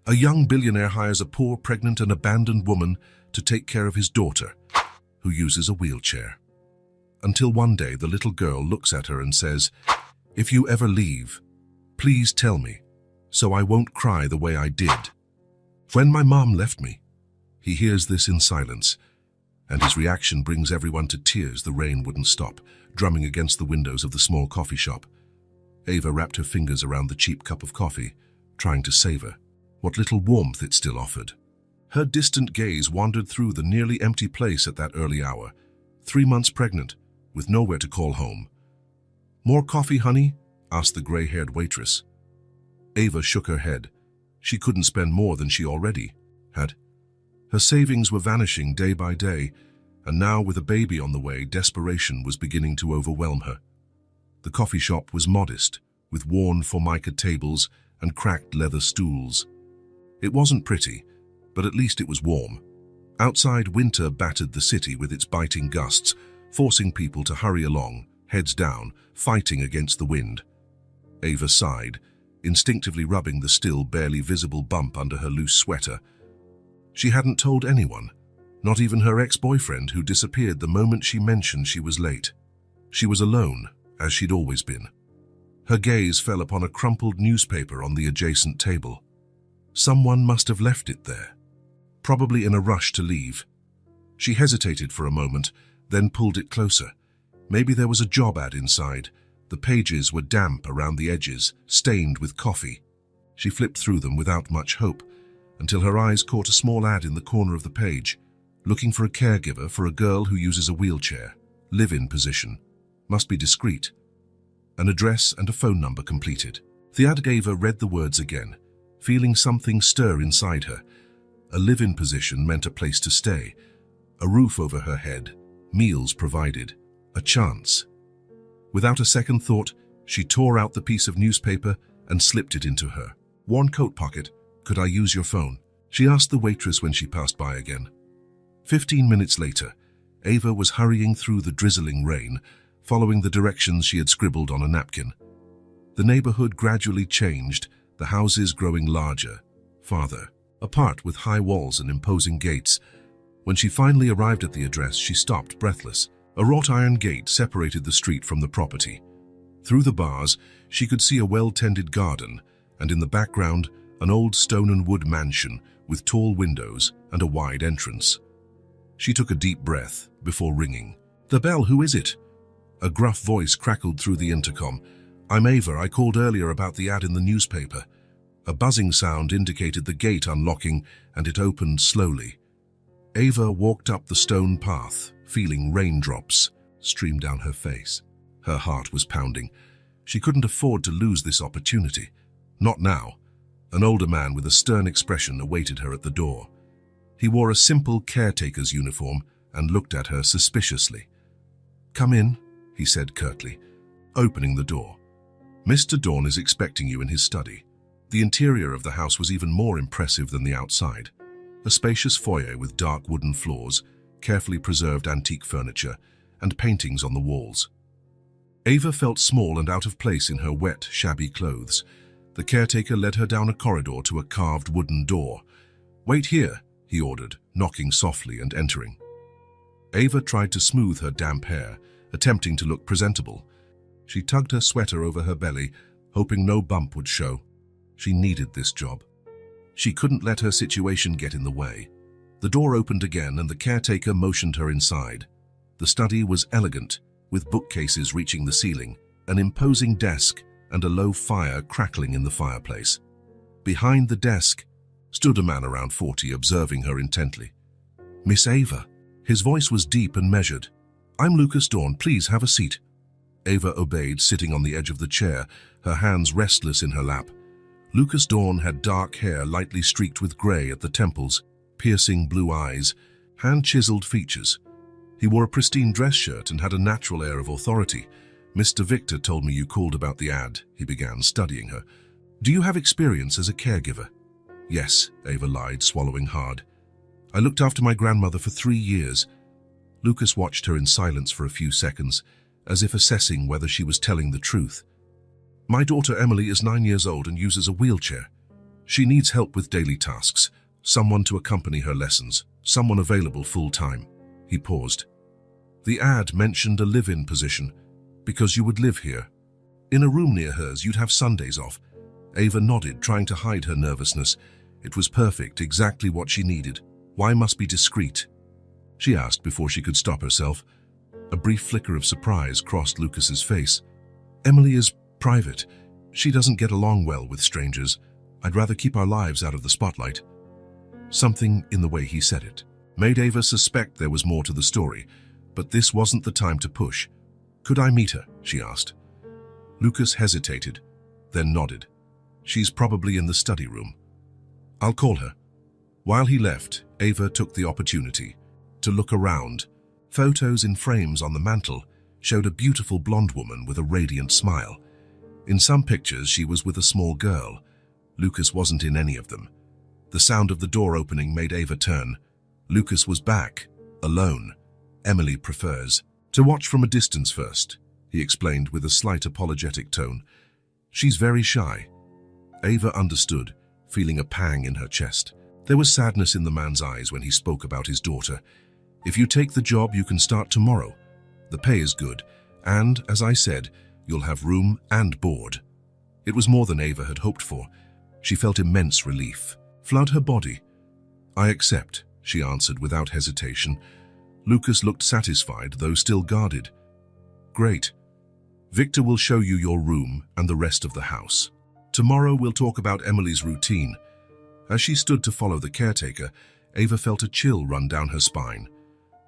A young billionaire hires a poor, pregnant and abandoned woman to take care of his daughter, who uses a wheelchair. Until one day the little girl looks at her and says, "If you ever leave, please tell me, so I won't cry the way I did when my mom left me." He hears this in silence, and his reaction brings everyone to tears. The rain wouldn't stop, drumming against the windows of the small coffee shop. Ava wrapped her fingers around the cheap cup of coffee, trying to savor what little warmth it still offered. Her distant gaze wandered through the nearly empty place at that early hour, 3 months pregnant, with nowhere to call home. "More coffee, honey?" asked the gray-haired waitress. Ava shook her head. She couldn't spend more than she already had. Her savings were vanishing day by day, and now with a baby on the way, desperation was beginning to overwhelm her. The coffee shop was modest, with worn formica tables and cracked leather stools. It wasn't pretty, but at least it was warm. Outside, winter battered the city with its biting gusts, forcing people to hurry along, heads down, fighting against the wind. Ava sighed, instinctively rubbing the still barely visible bump under her loose sweater. She hadn't told anyone, not even her ex-boyfriend, who disappeared the moment she mentioned she was late. She was alone, as she'd always been. Her gaze fell upon a crumpled newspaper on the adjacent table. Someone must have left it there, probably in a rush to leave. She hesitated for a moment, then pulled it closer. Maybe there was a job ad inside. The pages were damp around the edges, stained with coffee. She flipped through them without much hope, until her eyes caught a small ad in the corner of the page, looking for a caregiver for a girl who uses a wheelchair. Live-in position. Must be discreet. An address and a phone number completed. The ad giver read the words again, feeling something stir inside her. A live-in position meant a place to stay, a roof over her head, meals provided, a chance. Without a second thought, she tore out the piece of newspaper and slipped it into her worn coat pocket. "Could I use your phone?" she asked the waitress when she passed by again. 15 minutes later, Ava was hurrying through the drizzling rain, following the directions she had scribbled on a napkin. The neighborhood gradually changed, the houses growing larger, farther apart with high walls and imposing gates. When she finally arrived at the address, she stopped, breathless. A wrought iron gate separated the street from the property. Through the bars, she could see a well-tended garden, and in the background, an old stone and wood mansion with tall windows and a wide entrance. She took a deep breath before ringing. "The bell, who is it?" A gruff voice crackled through the intercom. "I'm Ava. I called earlier about the ad in the newspaper." A buzzing sound indicated the gate unlocking, and it opened slowly. Ava walked up the stone path, feeling raindrops stream down her face. Her heart was pounding. She couldn't afford to lose this opportunity. Not now. An older man with a stern expression awaited her at the door. He wore a simple caretaker's uniform and looked at her suspiciously. "Come in," he said curtly, opening the door. "Mr. Dawn is expecting you in his study." The interior of the house was even more impressive than the outside. A spacious foyer with dark wooden floors, carefully preserved antique furniture, and paintings on the walls. Ava felt small and out of place in her wet, shabby clothes. The caretaker led her down a corridor to a carved wooden door. "Wait here," he ordered, knocking softly and entering. Ava tried to smooth her damp hair, attempting to look presentable. She tugged her sweater over her belly, hoping no bump would show. She needed this job. She couldn't let her situation get in the way. The door opened again and the caretaker motioned her inside. The study was elegant, with bookcases reaching the ceiling, an imposing desk, and a low fire crackling in the fireplace. Behind the desk stood a man around 40, observing her intently. "Miss Ava." His voice was deep and measured. "I'm Lucas Dawn. Please have a seat." Ava obeyed, sitting on the edge of the chair, her hands restless in her lap. Lucas Dawn had dark hair lightly streaked with gray at the temples, piercing blue eyes, hand-chiseled features. He wore a pristine dress shirt and had a natural air of authority. "Mr. Victor told me you called about the ad," he began, studying her. "Do you have experience as a caregiver?" "Yes," Ava lied, swallowing hard. "I looked after my grandmother for 3 years." Lucas watched her in silence for a few seconds, as if assessing whether she was telling the truth. "My daughter Emily is 9 years old and uses a wheelchair." She needs help with daily tasks, someone to accompany her lessons, someone available full-time. He paused. The ad mentioned a live-in position, because you would live here. In a room near hers, you'd have Sundays off. Ava nodded, trying to hide her nervousness. It was perfect, exactly what she needed. Why must be discreet? She asked before she could stop herself. A brief flicker of surprise crossed Lucas's face. Emily is private. She doesn't get along well with strangers. I'd rather keep our lives out of the spotlight. Something in the way he said it made Ava suspect there was more to the story, but this wasn't the time to push. Could I meet her? She asked. Lucas hesitated, then nodded. She's probably in the study room. I'll call her. While he left, Ava took the opportunity to look around. Photos in frames on the mantel showed a beautiful blonde woman with a radiant smile. In some pictures, she was with a small girl. Lucas wasn't in any of them. The sound of the door opening made Ava turn. Lucas was back, alone. Emily prefers to watch from a distance first, he explained with a slight apologetic tone. She's very shy. Ava understood, feeling a pang in her chest. There was sadness in the man's eyes when he spoke about his daughter. If you take the job, you can start tomorrow. The pay is good, and, as I said, you'll have room and board. It was more than Ava had hoped for. She felt immense relief. Flood her body. I accept, she answered without hesitation. Lucas looked satisfied, though still guarded. Great. Victor will show you your room and the rest of the house. Tomorrow we'll talk about Emily's routine. As she stood to follow the caretaker, Ava felt a chill run down her spine.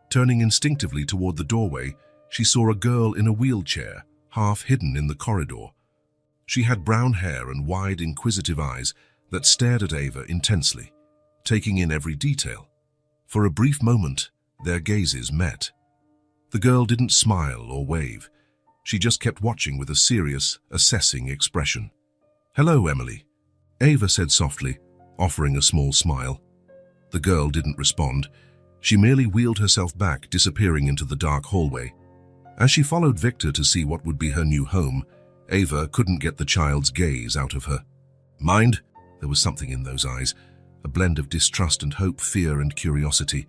Turning instinctively toward the doorway, she saw a girl in a wheelchair, half hidden in the corridor. She had brown hair and wide, inquisitive eyes that stared at Ava intensely, taking in every detail. For a brief moment, their gazes met. The girl didn't smile or wave. She just kept watching with a serious, assessing expression. "Hello, Emily," Ava said softly, offering a small smile. The girl didn't respond. She merely wheeled herself back, disappearing into the dark hallway. As she followed Victor to see what would be her new home, Ava couldn't get the child's gaze out of her. Mind? There was something in those eyes, a blend of distrust and hope, fear and curiosity.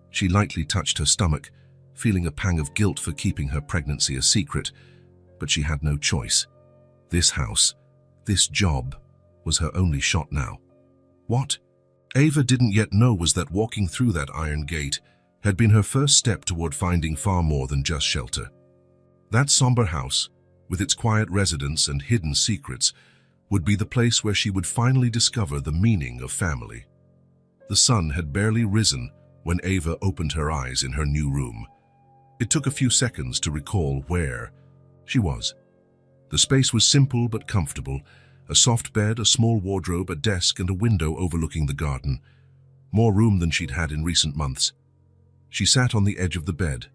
She lightly touched her stomach, feeling a pang of guilt for keeping her pregnancy a secret, but she had no choice. This house, this job, was her only shot now. What Ava didn't yet know was that walking through that iron gate had been her first step toward finding far more than just shelter. That somber house, with its quiet residents and hidden secrets, would be the place where she would finally discover the meaning of family. The sun had barely risen when Ava opened her eyes in her new room. It took a few seconds to recall where she was. The space was simple but comfortable. A soft bed, a small wardrobe, a desk, and a window overlooking the garden. More room than she'd had in recent months. She sat on the edge of the bed,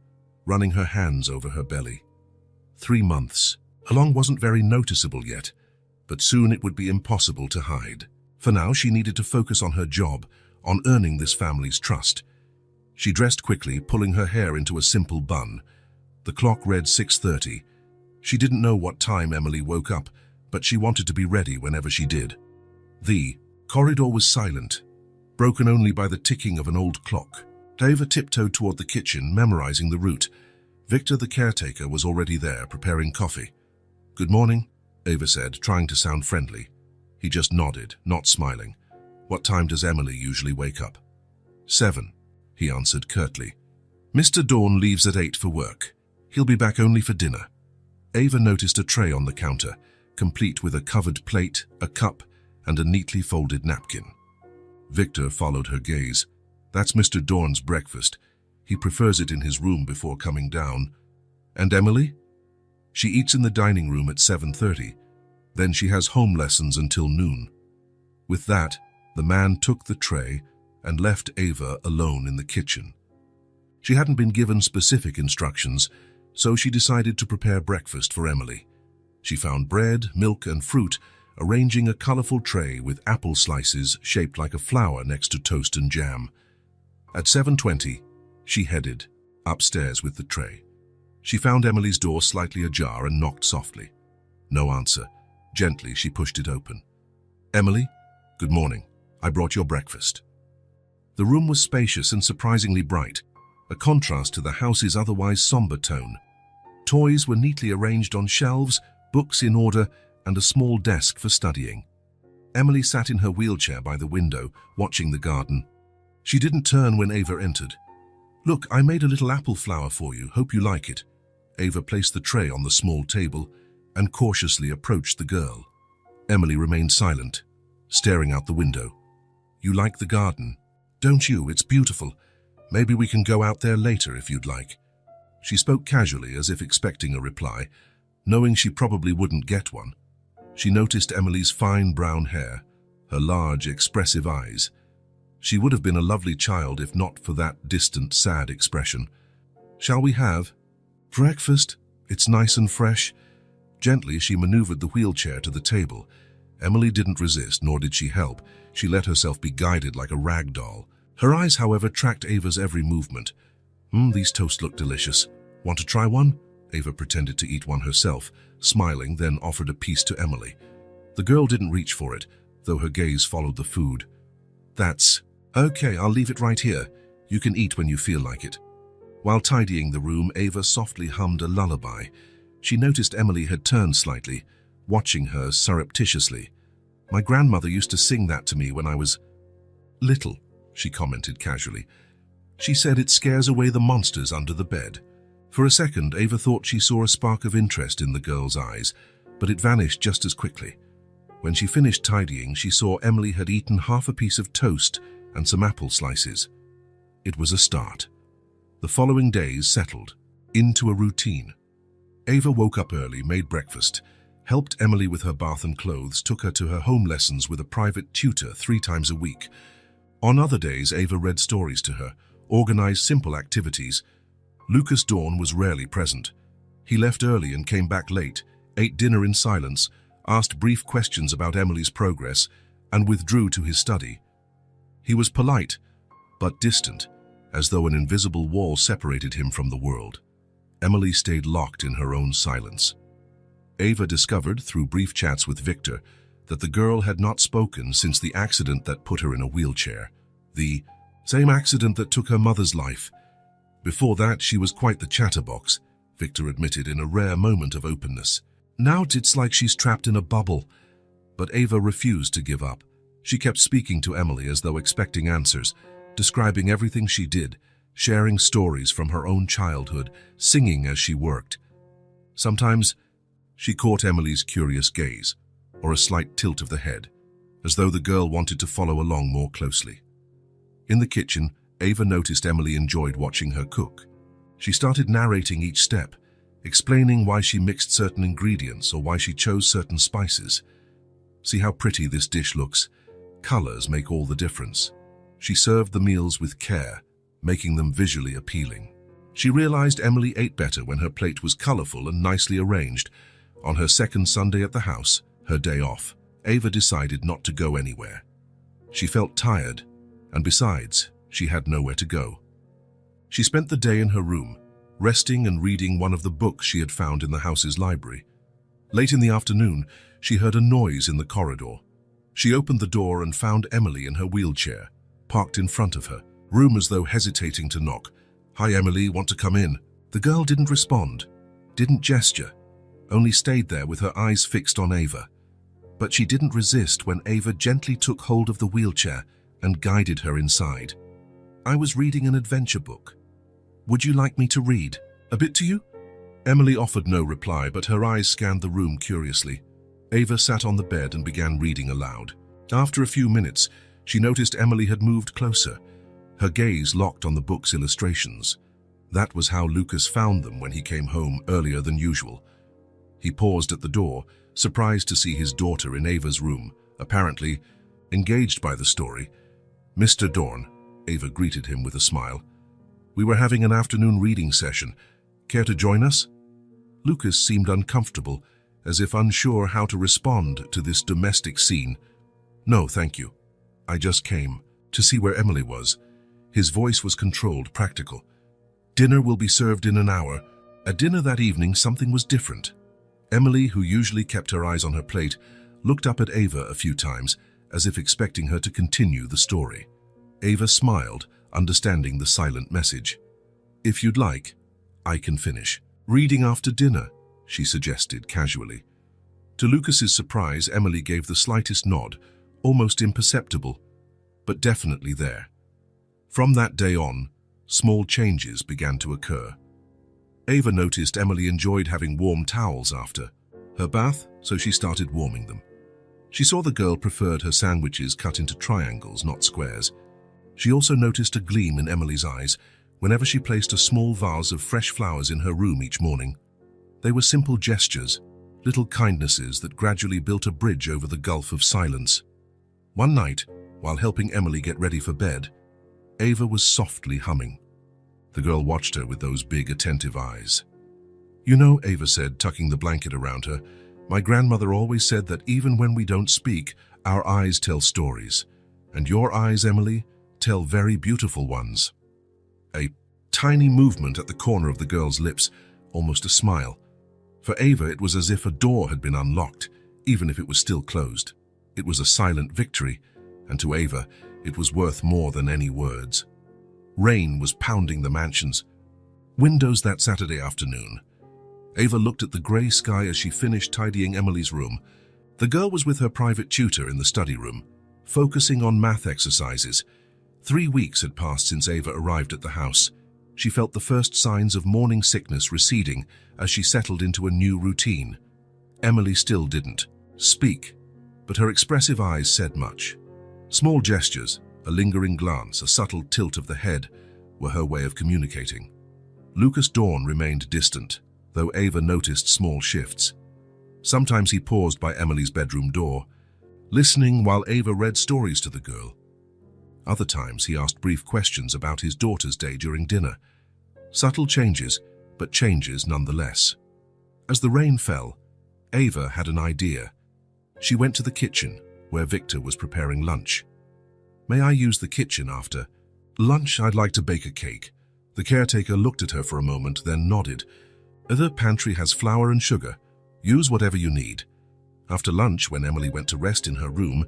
running her hands over her belly. 3 months. Along wasn't very noticeable yet, but soon it would be impossible to hide. For now, she needed to focus on her job, on earning this family's trust. She dressed quickly, pulling her hair into a simple bun. The clock read 6:30. She didn't know what time Emily woke up, but she wanted to be ready whenever she did. The corridor was silent, broken only by the ticking of an old clock. Ava tiptoed toward the kitchen, memorizing the route. Victor, the caretaker, was already there, preparing coffee. "Good morning," Ava said, trying to sound friendly. He just nodded, not smiling. "What time does Emily usually wake up?" 7, he answered curtly. "Mr. Dawn leaves at 8 for work. He'll be back only for dinner." Ava noticed a tray on the counter, complete with a covered plate, a cup, and a neatly folded napkin. Victor followed her gaze. "That's Mr. Dawn's breakfast. He prefers it in his room before coming down." "And Emily?" "She eats in the dining room at 7:30. Then she has home lessons until noon." With that, the man took the tray and left Ava alone in the kitchen. She hadn't been given specific instructions, so she decided to prepare breakfast for Emily. She found bread, milk, and fruit, arranging a colorful tray with apple slices shaped like a flower next to toast and jam. At 7:20, she headed upstairs with the tray. She found Emily's door slightly ajar and knocked softly. No answer. Gently, she pushed it open. "Emily, Good morning. I brought your breakfast. The room was spacious and surprisingly bright, a contrast to the house's otherwise somber tone. Toys were neatly arranged on shelves, books in order, and a small desk for studying. Emily sat in her wheelchair by the window, watching the garden. She didn't turn when Ava entered. Look, I made a little apple flower for you. Hope you like it. Ava placed the tray on the small table and cautiously approached the girl. Emily remained silent, staring out the window. You like the garden, don't you? It's beautiful. Maybe we can go out there later if you'd like. She spoke casually as if expecting a reply, knowing she probably wouldn't get one. She noticed Emily's fine brown hair, her large, expressive eyes. She would have been a lovely child if not for that distant, sad expression. Shall we have breakfast? It's nice and fresh. Gently, she maneuvered the wheelchair to the table. Emily didn't resist, nor did she help. She let herself be guided like a rag doll. Her eyes, however, tracked Ava's every movement. These toasts look delicious. Want to try one? Ava pretended to eat one herself, smiling, then offered a piece to Emily. The girl didn't reach for it, though her gaze followed the food. That's okay, I'll leave it right here. You can eat when you feel like it. While tidying the room, Ava softly hummed a lullaby. She noticed Emily had turned slightly, watching her surreptitiously. My grandmother used to sing that to me when I was little, she commented casually. She said it scares away the monsters under the bed. For a second, Ava thought she saw a spark of interest in the girl's eyes, but it vanished just as quickly. When she finished tidying, she saw Emily had eaten half a piece of toast and some apple slices. It was a start. The following days settled into a routine. Ava woke up early, made breakfast, helped Emily with her bath and clothes, took her to her home lessons with a private tutor 3 times a week. On other days, Ava read stories to her, organized simple activities. Lucas Dawn was rarely present. He left early and came back late, ate dinner in silence, asked brief questions about Emily's progress, and withdrew to his study. He was polite, but distant, as though an invisible wall separated him from the world. Emily stayed locked in her own silence. Ava discovered, through brief chats with Victor, that the girl had not spoken since the accident that put her in a wheelchair. The same accident that took her mother's life. Before that, she was quite the chatterbox, Victor admitted in a rare moment of openness. Now it's like she's trapped in a bubble. But Ava refused to give up. She kept speaking to Emily as though expecting answers, describing everything she did, sharing stories from her own childhood, singing as she worked. Sometimes she caught Emily's curious gaze, or a slight tilt of the head, as though the girl wanted to follow along more closely. In the kitchen, Ava noticed Emily enjoyed watching her cook. She started narrating each step, explaining why she mixed certain ingredients or why she chose certain spices. See how pretty this dish looks. Colors make all the difference. She served the meals with care, making them visually appealing. She realized Emily ate better when her plate was colorful and nicely arranged. On her second Sunday at the house, her day off, Ava decided not to go anywhere. She felt tired, and besides, she had nowhere to go. She spent the day in her room, resting and reading one of the books she had found in the house's library. Late in the afternoon, she heard a noise in the corridor. She opened the door and found Emily in her wheelchair, parked in front of her, room as though hesitating to knock. "Hi, Emily, want to come in?" The girl didn't respond, didn't gesture, only stayed there with her eyes fixed on Ava. But she didn't resist when Ava gently took hold of the wheelchair and guided her inside. "I was reading an adventure book. Would you like me to read a bit to you?" Emily offered no reply, but her eyes scanned the room curiously. Ava sat on the bed and began reading aloud. After a few minutes, she noticed Emily had moved closer, her gaze locked on the book's illustrations. That was how Lucas found them when he came home earlier than usual. He paused at the door, surprised to see his daughter in Ava's room, apparently engaged by the story. "Mr. Dorn," Ava greeted him with a smile. "We were having an afternoon reading session. Care to join us?" Lucas seemed uncomfortable, as if unsure how to respond to this domestic scene. "No, thank you. I just came to see where Emily was." His voice was controlled, practical. "Dinner will be served in an hour." At dinner that evening, something was different. Emily, who usually kept her eyes on her plate, looked up at Ava a few times, as if expecting her to continue the story. Ava smiled, understanding the silent message. "If you'd like, I can finish. Reading after dinner," she suggested casually. To Lucas's surprise, Emily gave the slightest nod, almost imperceptible, but definitely there. From that day on, small changes began to occur. Ava noticed Emily enjoyed having warm towels after her bath, so she started warming them. She saw the girl preferred her sandwiches cut into triangles, not squares. She also noticed a gleam in Emily's eyes whenever she placed a small vase of fresh flowers in her room each morning. They were simple gestures, little kindnesses that gradually built a bridge over the gulf of silence. One night, while helping Emily get ready for bed, Ava was softly humming. The girl watched her with those big, attentive eyes. "You know," Ava said, tucking the blanket around her, "my grandmother always said that even when we don't speak, our eyes tell stories. And your eyes, Emily, tell very beautiful ones." A tiny movement at the corner of the girl's lips, almost a smile. For Ava, it was as if a door had been unlocked, even if it was still closed. It was a silent victory, and to Ava, it was worth more than any words. Rain was pounding the mansion's windows that Saturday afternoon. Ava looked at the grey sky as she finished tidying Emily's room. The girl was with her private tutor in the study room, focusing on math exercises. 3 weeks had passed since Ava arrived at the house. She felt the first signs of morning sickness receding as she settled into a new routine. Emily still didn't speak, but her expressive eyes said much. Small gestures, a lingering glance, a subtle tilt of the head were her way of communicating. Lucas Dawn remained distant, though Ava noticed small shifts. Sometimes he paused by Emily's bedroom door, listening while Ava read stories to the girl. Other times he asked brief questions about his daughter's day during dinner. Subtle changes, but changes nonetheless. As the rain fell, Ava had an idea. She went to the kitchen, where Victor was preparing lunch. "May I use the kitchen after lunch? I'd like to bake a cake." The caretaker looked at her for a moment, then nodded. "The pantry has flour and sugar. Use whatever you need." After lunch, when Emily went to rest in her room,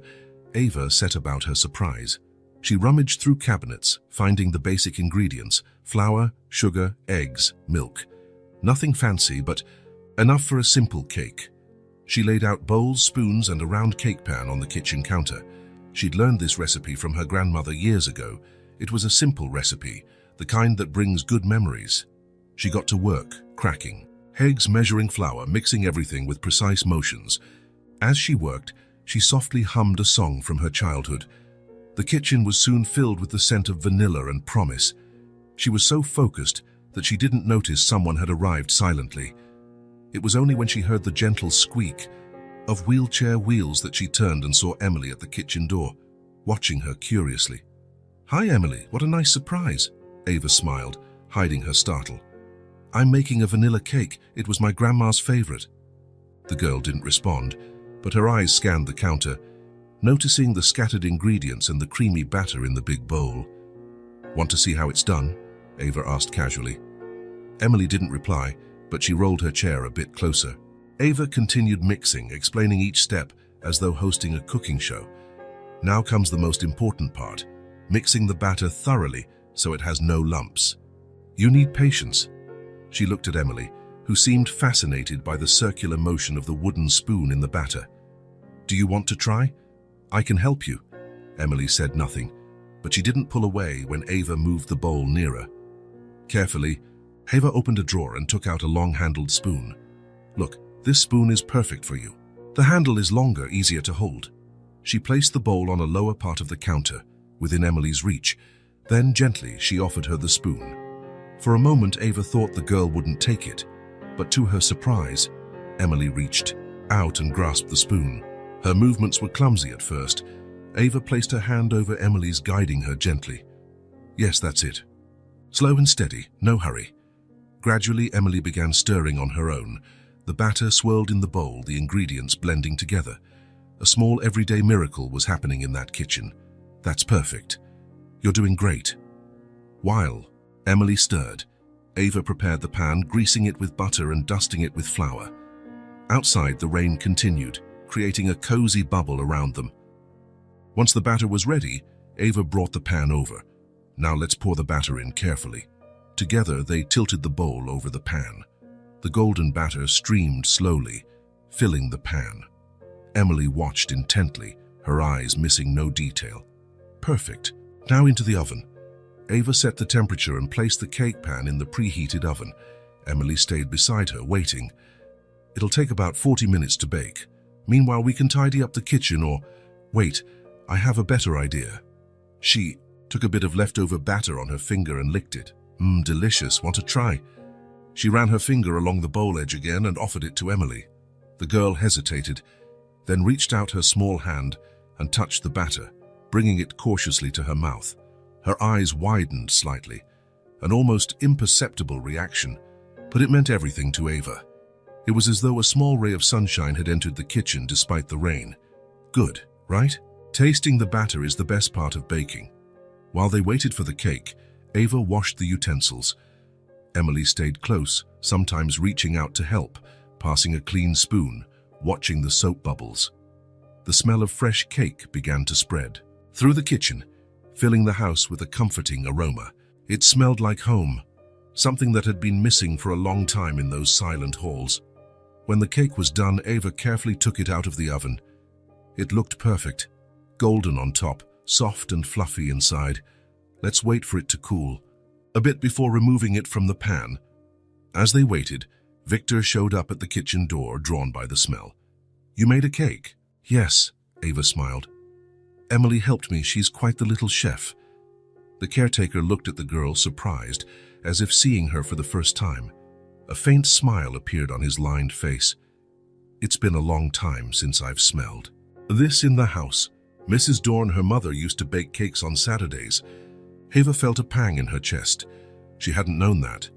Ava set about her surprise. She rummaged through cabinets, finding the basic ingredients: flour, sugar, eggs, milk. Nothing fancy, but enough for a simple cake. She laid out bowls, spoons, and a round cake pan on the kitchen counter. She'd learned this recipe from her grandmother years ago. It was a simple recipe, the kind that brings good memories. She got to work, cracking eggs, measuring flour, mixing everything with precise motions. As she worked, she softly hummed a song from her childhood. The kitchen was soon filled with the scent of vanilla and promise. She was so focused that she didn't notice someone had arrived silently. It was only when she heard the gentle squeak of wheelchair wheels that she turned and saw Emily at the kitchen door, watching her curiously. "Hi, Emily, what a nice surprise," Ava smiled, hiding her startle. "I'm making a vanilla cake. It was my grandma's favorite." The girl didn't respond, but her eyes scanned the counter, noticing the scattered ingredients and the creamy batter in the big bowl. "Want to see how it's done?" Ava asked casually. Emily didn't reply, but she rolled her chair a bit closer. Ava continued mixing, explaining each step as though hosting a cooking show. "Now comes the most important part, mixing the batter thoroughly so it has no lumps. You need patience." She looked at Emily, who seemed fascinated by the circular motion of the wooden spoon in the batter. "Do you want to try? I can help you." Emily said nothing, but she didn't pull away when Ava moved the bowl nearer. Carefully, Ava opened a drawer and took out a long-handled spoon. "Look, this spoon is perfect for you. The handle is longer, easier to hold." She placed the bowl on a lower part of the counter, within Emily's reach. Then gently she offered her the spoon. For a moment Ava thought the girl wouldn't take it, but to her surprise, Emily reached out and grasped the spoon. Her movements were clumsy at first. Ava placed her hand over Emily's, guiding her gently. "Yes, that's it. Slow and steady, no hurry." Gradually, Emily began stirring on her own. The batter swirled in the bowl, the ingredients blending together. A small everyday miracle was happening in that kitchen. "That's perfect. You're doing great." While Emily stirred, Ava prepared the pan, greasing it with butter and dusting it with flour. Outside, the rain continued, creating a cozy bubble around them. Once the batter was ready, Ava brought the pan over. Now let's pour the batter in carefully. Together, they tilted the bowl over the pan. The golden batter streamed slowly, filling the pan. Emily watched intently, her eyes missing no detail. Perfect. Now into the oven. Ava set the temperature and placed the cake pan in the preheated oven. Emily stayed beside her, waiting. It'll take about 40 minutes to bake. Meanwhile, we can tidy up the kitchen or... Wait, I have a better idea. She took a bit of leftover batter on her finger and licked it. Delicious. Want to try? She ran her finger along the bowl edge again and offered it to Emily. The girl hesitated, then reached out her small hand and touched the batter, bringing it cautiously to her mouth. Her eyes widened slightly, an almost imperceptible reaction, but it meant everything to Ava. It was as though a small ray of sunshine had entered the kitchen despite the rain. Good, right? Tasting the batter is the best part of baking. While they waited for the cake, Ava washed the utensils. Emily stayed close, sometimes reaching out to help, passing a clean spoon, watching the soap bubbles. The smell of fresh cake began to spread through the kitchen, filling the house with a comforting aroma. It smelled like home, something that had been missing for a long time in those silent halls. When the cake was done, Ava carefully took it out of the oven. It looked perfect, golden on top, soft and fluffy inside. Let's wait for it to cool a bit before removing it from the pan. As they waited, Victor showed up at the kitchen door, drawn by the smell. You made a cake? Yes, Ava smiled. Emily helped me. She's quite the little chef. The caretaker looked at the girl, surprised, as if seeing her for the first time. A faint smile appeared on his lined face. It's been a long time since I've smelled this in the house. Mrs. Dorn, her mother, used to bake cakes on Saturdays. Ava felt a pang in her chest. She hadn't known that.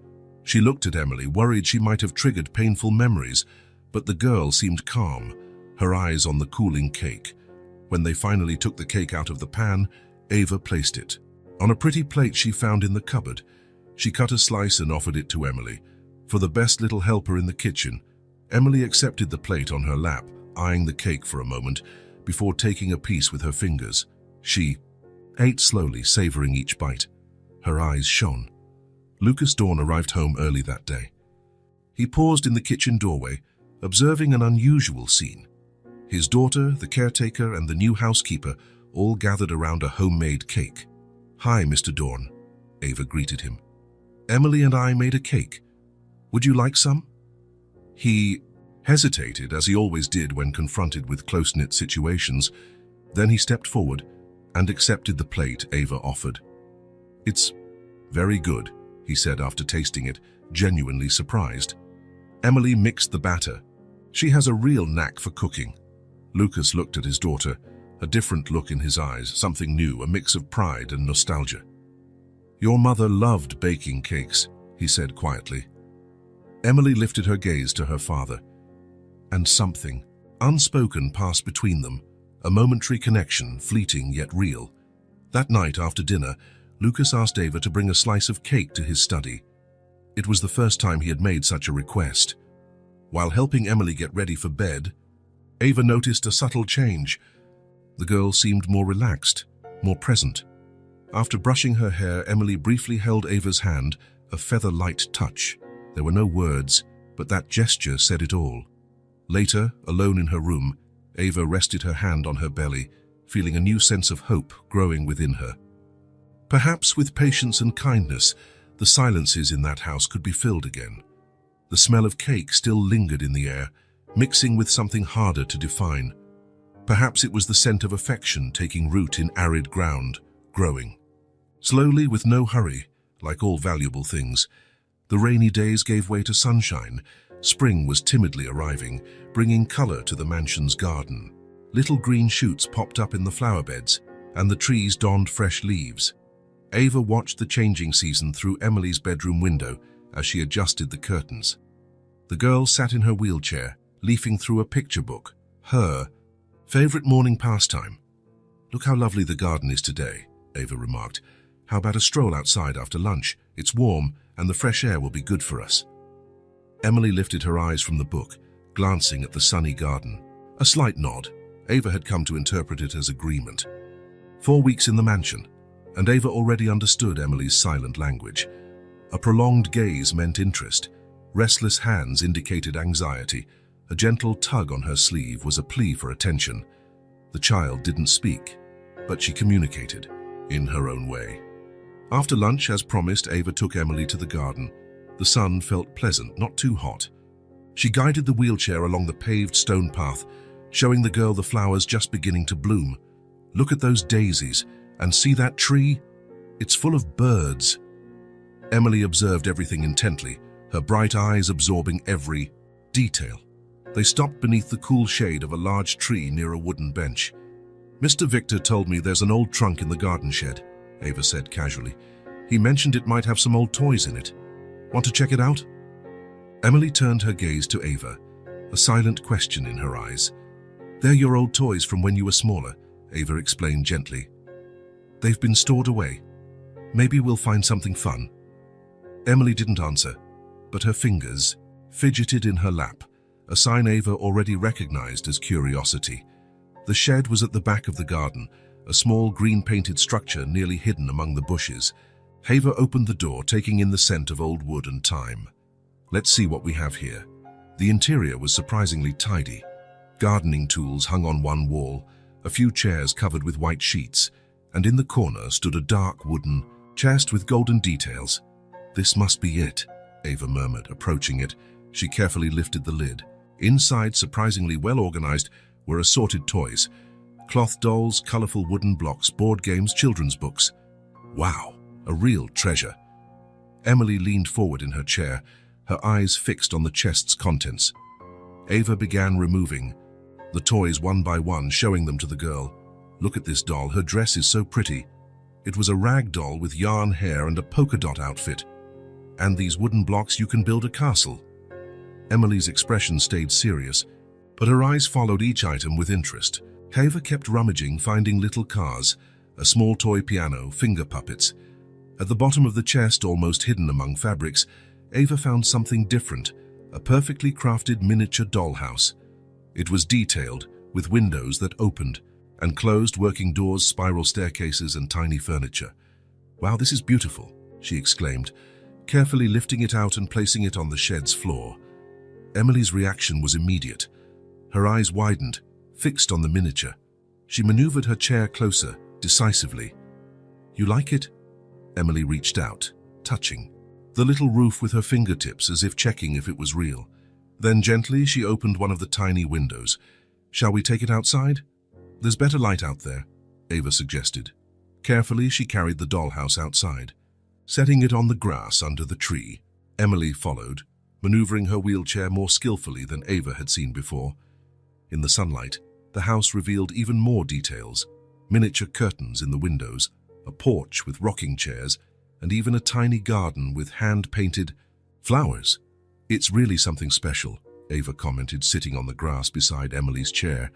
She looked at Emily, worried she might have triggered painful memories, but the girl seemed calm, her eyes on the cooling cake. When they finally took the cake out of the pan, Ava placed it on a pretty plate she found in the cupboard. She cut a slice and offered it to Emily. For the best little helper in the kitchen, Emily accepted the plate on her lap, eyeing the cake for a moment before taking a piece with her fingers. She ate slowly, savoring each bite. Her eyes shone. Lucas Dorn arrived home early that day. He paused in the kitchen doorway, observing an unusual scene. His daughter, the caretaker, and the new housekeeper all gathered around a homemade cake. Hi, Mr. Dorn, Ava greeted him. Emily and I made a cake. Would you like some? He hesitated, as he always did when confronted with close-knit situations. Then he stepped forward and accepted the plate Ava offered. It's very good, he said after tasting it, genuinely surprised. Emily mixed the batter. She has a real knack for cooking. Lucas looked at his daughter, a different look in his eyes, something new, a mix of pride and nostalgia. Your mother loved baking cakes, he said quietly. Emily lifted her gaze to her father, and something unspoken passed between them, a momentary connection, fleeting yet real. That night after dinner, Lucas asked Ava to bring a slice of cake to his study. It was the first time he had made such a request. While helping Emily get ready for bed, Ava noticed a subtle change. The girl seemed more relaxed, more present. After brushing her hair, Emily briefly held Ava's hand, a feather-light touch. There were no words, but that gesture said it all. Later, alone in her room, Ava rested her hand on her belly, feeling a new sense of hope growing within her. Perhaps with patience and kindness, the silences in that house could be filled again. The smell of cake still lingered in the air, mixing with something harder to define. Perhaps it was the scent of affection taking root in arid ground, growing. Slowly, with no hurry, like all valuable things, the rainy days gave way to sunshine. Spring was timidly arriving, bringing color to the mansion's garden. Little green shoots popped up in the flower beds, and the trees donned fresh leaves. Ava watched the changing season through Emily's bedroom window as she adjusted the curtains. The girl sat in her wheelchair, leafing through a picture book, her favorite morning pastime. Look how lovely the garden is today, Ava remarked. How about a stroll outside after lunch? It's warm, and the fresh air will be good for us. Emily lifted her eyes from the book, glancing at the sunny garden. A slight nod. Ava had come to interpret it as agreement. 4 weeks in the mansion, and Ava already understood Emily's silent language. A prolonged gaze meant interest. Restless hands indicated anxiety. A gentle tug on her sleeve was a plea for attention. The child didn't speak, but she communicated in her own way. After lunch, as promised, Ava took Emily to the garden. The sun felt pleasant, not too hot. She guided the wheelchair along the paved stone path, showing the girl the flowers just beginning to bloom. Look at those daisies, and see that tree? It's full of birds. Emily observed everything intently, her bright eyes absorbing every detail. They stopped beneath the cool shade of a large tree near a wooden bench. "Mr. Victor told me there's an old trunk in the garden shed," Ava said casually. "He mentioned it might have some old toys in it. Want to check it out?" Emily turned her gaze to Ava, a silent question in her eyes. "They're your old toys from when you were smaller," Ava explained gently. "They've been stored away. Maybe we'll find something fun." Emily didn't answer, but her fingers fidgeted in her lap, a sign Ava already recognized as curiosity. The shed was at the back of the garden, a small green-painted structure nearly hidden among the bushes. Ava opened the door, taking in the scent of old wood and thyme. "Let's see what we have here." The interior was surprisingly tidy. Gardening tools hung on one wall, a few chairs covered with white sheets, and in the corner stood a dark wooden chest with golden details. "This must be it," Ava murmured, approaching it. She carefully lifted the lid. Inside, surprisingly well organized, were assorted toys. Cloth dolls, colorful wooden blocks, board games, children's books. Wow, a real treasure. Emily leaned forward in her chair, her eyes fixed on the chest's contents. Ava began removing the toys one by one, showing them to the girl. "Look at this doll, her dress is so pretty." It was a rag doll with yarn hair and a polka dot outfit. "And these wooden blocks, you can build a castle." Emily's expression stayed serious, but her eyes followed each item with interest. Ava kept rummaging, finding little cars, a small toy piano, finger puppets. At the bottom of the chest, almost hidden among fabrics, Ava found something different, a perfectly crafted miniature dollhouse. It was detailed, with windows that opened and closed, working doors, spiral staircases, and tiny furniture. "Wow, this is beautiful," she exclaimed, carefully lifting it out and placing it on the shed's floor. Emily's reaction was immediate. Her eyes widened, fixed on the miniature. She maneuvered her chair closer, decisively. "You like it?" Emily reached out, touching the little roof with her fingertips as if checking if it was real. Then gently she opened one of the tiny windows. "Shall we take it outside?" "There's better light out there," Ava suggested. Carefully she carried the dollhouse outside. Setting it on the grass under the tree, Emily followed, maneuvering her wheelchair more skillfully than Ava had seen before. In the sunlight, the house revealed even more details: miniature curtains in the windows, a porch with rocking chairs, and even a tiny garden with hand-painted flowers. "It's really something special," Ava commented, sitting on the grass beside Emily's chair.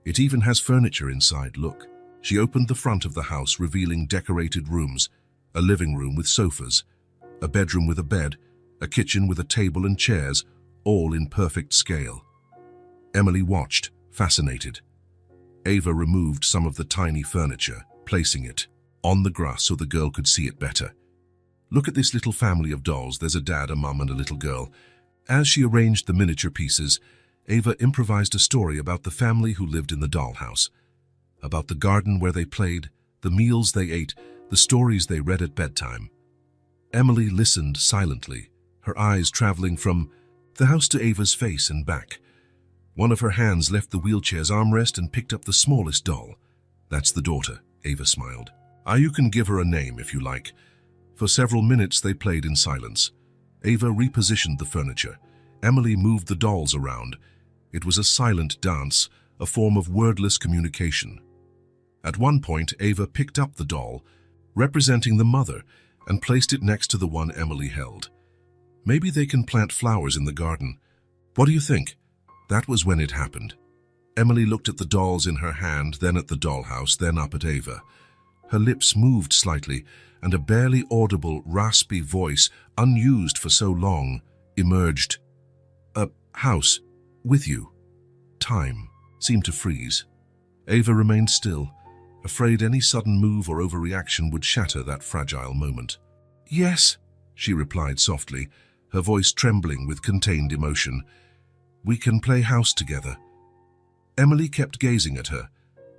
"It even has furniture inside, look." She opened the front of the house, revealing decorated rooms, a living room with sofas, a bedroom with a bed, a kitchen with a table and chairs, all in perfect scale. Emily watched, fascinated. Ava removed some of the tiny furniture, placing it on the grass so the girl could see it better. "Look at this little family of dolls. There's a dad, a mum, and a little girl." As she arranged the miniature pieces, Ava improvised a story about the family who lived in the dollhouse, about the garden where they played, the meals they ate, the stories they read at bedtime. Emily listened silently, her eyes traveling from the house to Ava's face and back. One of her hands left the wheelchair's armrest and picked up the smallest doll. "That's the daughter," Ava smiled. "You can give her a name if you like." For several minutes they played in silence. Ava repositioned the furniture. Emily moved the dolls around. It was a silent dance, a form of wordless communication. At one point, Ava picked up the doll, representing the mother, and placed it next to the one Emily held. "Maybe they can plant flowers in the garden. What do you think?" That was when it happened. Emily looked at the dolls in her hand, then at the dollhouse, then up at Ava. Her lips moved slightly, and a barely audible, raspy voice, unused for so long, emerged. "A house with you." Time seemed to freeze. Ava remained still, afraid any sudden move or overreaction would shatter that fragile moment. "Yes," she replied softly, her voice trembling with contained emotion. "We can play house together." Emily kept gazing at her,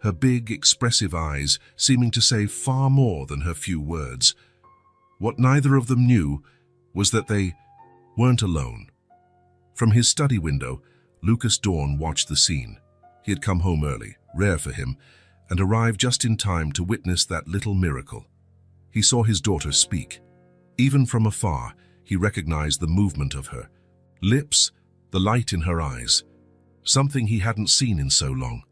her big, expressive eyes seeming to say far more than her few words. What neither of them knew was that they weren't alone. From his study window, Lucas Dorn watched the scene. He had come home early, rare for him, and arrived just in time to witness that little miracle. He saw his daughter speak. Even from afar, he recognized the movement of her lips, the light in her eyes, something he hadn't seen in so long.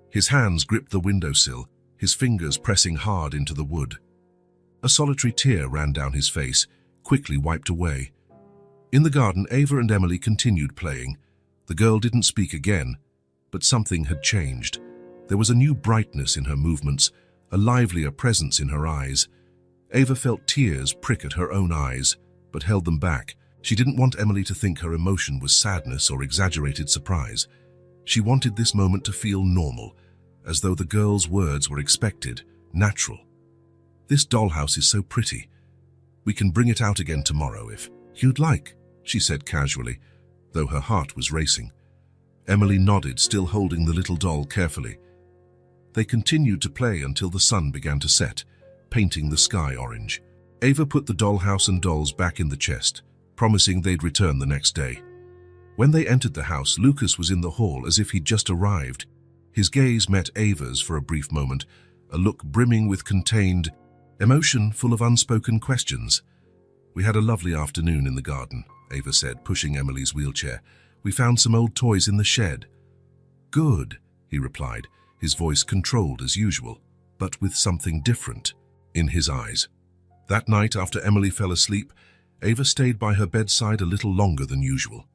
His hands gripped the windowsill, his fingers pressing hard into the wood. A solitary tear ran down his face, quickly wiped away. In the garden, Ava and Emily continued playing. The girl didn't speak again, but something had changed. There was a new brightness in her movements, a livelier presence in her eyes. Ava felt tears prick at her own eyes, but held them back. She didn't want Emily to think her emotion was sadness or exaggerated surprise. She wanted this moment to feel normal, as though the girl's words were expected, natural. "This dollhouse is so pretty. We can bring it out again tomorrow if you'd like," she said casually, though her heart was racing. Emily nodded, still holding the little doll carefully. They continued to play until the sun began to set, painting the sky orange. Ava put the dollhouse and dolls back in the chest, promising they'd return the next day. When they entered the house, Lucas was in the hall as if he'd just arrived. His gaze met Ava's for a brief moment, a look brimming with contained emotion, full of unspoken questions. "We had a lovely afternoon in the garden," Ava said, pushing Emily's wheelchair. "We found some old toys in the shed." "Good," he replied, his voice controlled as usual, but with something different in his eyes. That night, after Emily fell asleep, Ava stayed by her bedside a little longer than usual.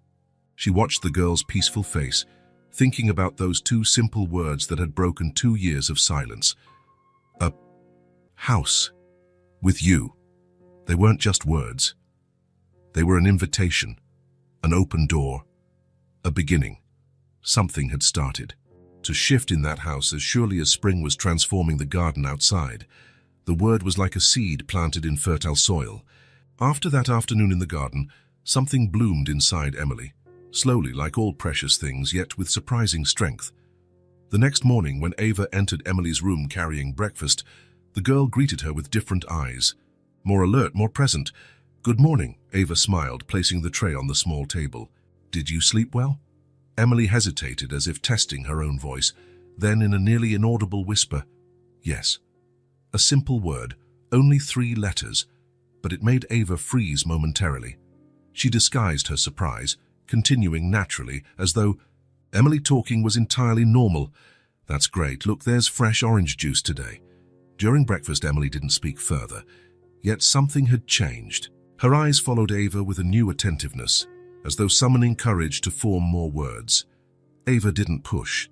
She watched the girl's peaceful face, thinking about those two simple words that had broken 2 years of silence. "A house with you." They weren't just words. They were an invitation, an open door, a beginning. Something had started to shift in that house as surely as spring was transforming the garden outside. The word was like a seed planted in fertile soil. After that afternoon in the garden, something bloomed inside Emily, slowly like all precious things, yet with surprising strength. The next morning, when Ava entered Emily's room carrying breakfast, the girl greeted her with different eyes. More alert, more present. "Good morning," Ava smiled, placing the tray on the small table. "Did you sleep well?" Emily hesitated, as if testing her own voice. Then, in a nearly inaudible whisper, "Yes." A simple word, only 3 letters, but it made Ava freeze momentarily. She disguised her surprise, continuing naturally, as though Emily talking was entirely normal. "That's great. Look, there's fresh orange juice today." During breakfast, Emily didn't speak further, yet something had changed. Her eyes followed Ava with a new attentiveness, as though summoning courage to form more words. Ava didn't push.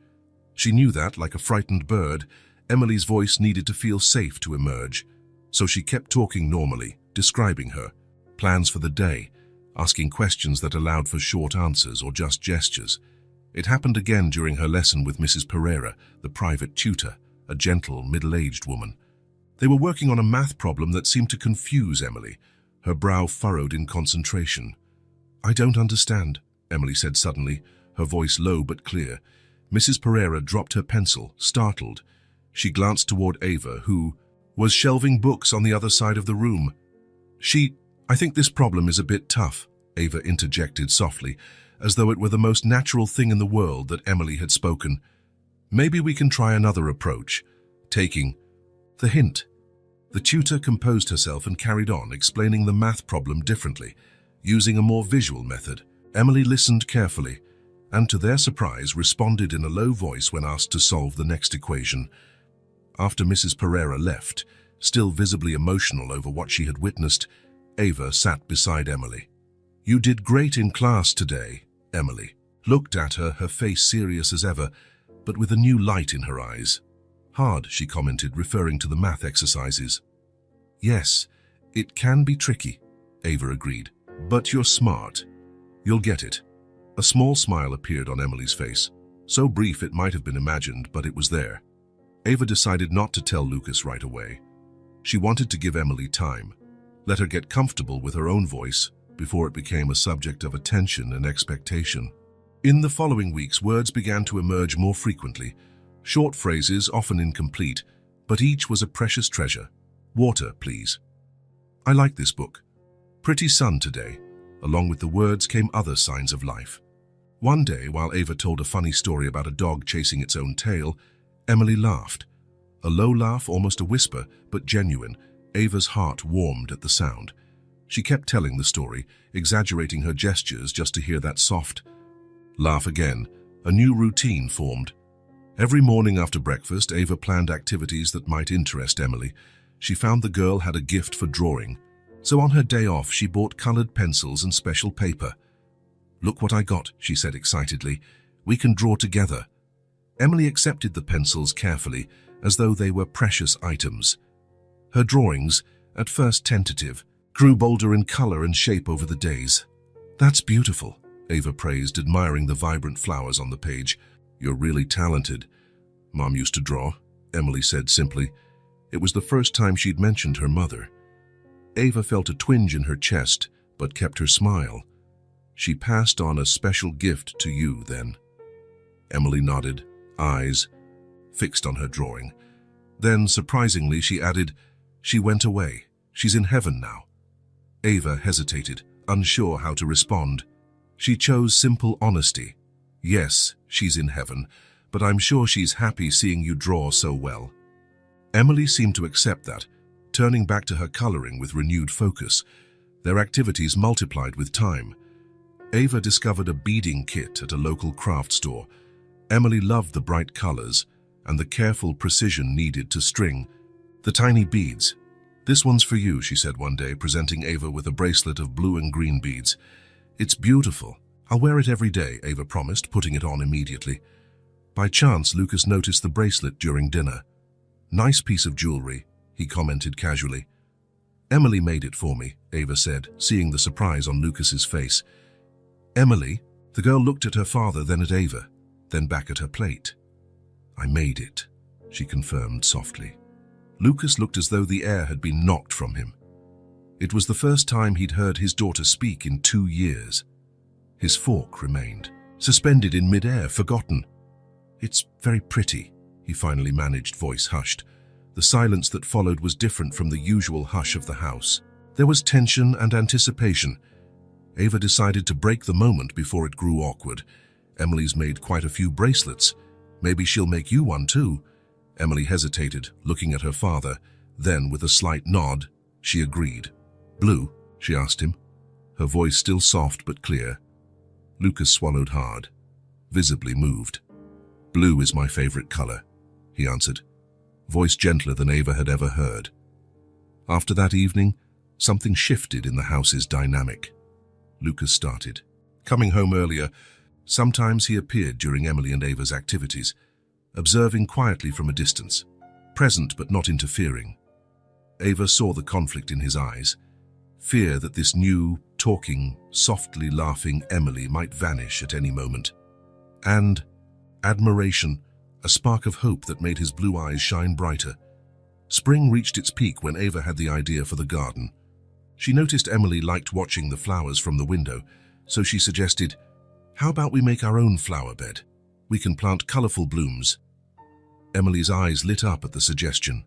She knew that, like a frightened bird, Emily's voice needed to feel safe to emerge, so she kept talking normally, describing her plans for the day, asking questions that allowed for short answers or just gestures. It happened again during her lesson with Mrs. Pereira, the private tutor, a gentle, middle-aged woman. They were working on a math problem that seemed to confuse Emily, her brow furrowed in concentration. "I don't understand," Emily said suddenly, her voice low but clear. Mrs. Pereira dropped her pencil, startled. She glanced toward Ava, who was shelving books on the other side of the room. "I think this problem is a bit tough," Ava interjected softly, as though it were the most natural thing in the world that Emily had spoken. "Maybe we can try another approach." Taking the hint, the tutor composed herself and carried on, explaining the math problem differently, using a more visual method. Emily listened carefully, and to their surprise responded in a low voice when asked to solve the next equation. After Mrs. Pereira left, still visibly emotional over what she had witnessed, Ava sat beside Emily. "You did great in class today," Emily looked at her, her face serious as ever, but with a new light in her eyes. "Hard," she commented, referring to the math exercises. "Yes, it can be tricky," Ava agreed. "But you're smart. You'll get it." A small smile appeared on Emily's face, so brief it might have been imagined, but it was there. Ava decided not to tell Lucas right away. She wanted to give Emily time, let her get comfortable with her own voice before it became a subject of attention and expectation. In the following weeks, words began to emerge more frequently, short phrases, often incomplete, but each was a precious treasure. Water, please. I like this book. Pretty sun today. Along with the words came other signs of life. One day, while Ava told a funny story about a dog chasing its own tail, Emily laughed. A low laugh, almost a whisper, but genuine. Ava's heart warmed at the sound. She kept telling the story, exaggerating her gestures just to hear that soft laugh again. A new routine formed. Every morning after breakfast, Ava planned activities that might interest Emily. She found the girl had a gift for drawing, so on her day off she bought colored pencils and special paper. "Look what I got," she said excitedly. "We can draw together." Emily accepted the pencils carefully, as though they were precious items. Her drawings, at first tentative, grew bolder in color and shape over the days. "That's beautiful," Ava praised, admiring the vibrant flowers on the page. "You're really talented." "Mom used to draw," Emily said simply. It was the first time she'd mentioned her mother. Ava felt a twinge in her chest, but kept her smile. "She passed on a special gift to you, then." Emily nodded, eyes fixed on her drawing. Then, surprisingly, she added, "She went away. She's in heaven now." Ava hesitated, unsure how to respond. She chose simple honesty. "Yes, she's in heaven, but I'm sure she's happy seeing you draw so well." Emily seemed to accept that, turning back to her coloring with renewed focus. Their activities multiplied with time. Ava discovered a beading kit at a local craft store. Emily loved the bright colors and the careful precision needed to string the tiny beads. "This one's for you," she said one day, presenting Ava with a bracelet of blue and green beads. "It's beautiful. I'll wear it every day," Ava promised, putting it on immediately. By chance, Lucas noticed the bracelet during dinner. "Nice piece of jewelry," he commented casually. "Emily made it for me," Ava said, seeing the surprise on Lucas's face. "Emily?" The girl looked at her father, then at Ava, then back at her plate. "I made it," she confirmed softly. Lucas looked as though the air had been knocked from him. It was the first time he'd heard his daughter speak in 2 years. His fork remained, suspended in mid-air, forgotten. "It's very pretty," he finally managed, voice hushed. The silence that followed was different from the usual hush of the house. There was tension and anticipation. Ava decided to break the moment before it grew awkward. "Emily's made quite a few bracelets. Maybe she'll make you one too." Emily hesitated, looking at her father. Then, with a slight nod, she agreed. "Blue?" she asked him, her voice still soft but clear. Lucas swallowed hard, visibly moved. "Blue is my favorite color," he answered, voice gentler than Ava had ever heard. After that evening, something shifted in the house's dynamic. Lucas started coming home earlier. Sometimes he appeared during Emily and Ava's activities, observing quietly from a distance, present but not interfering. Ava saw the conflict in his eyes, fear that this new, talking, softly laughing Emily might vanish at any moment. And admiration, a spark of hope that made his blue eyes shine brighter. Spring reached its peak when Ava had the idea for the garden. She noticed Emily liked watching the flowers from the window, so she suggested, "How about we make our own flower bed? We can plant colorful blooms." Emily's eyes lit up at the suggestion.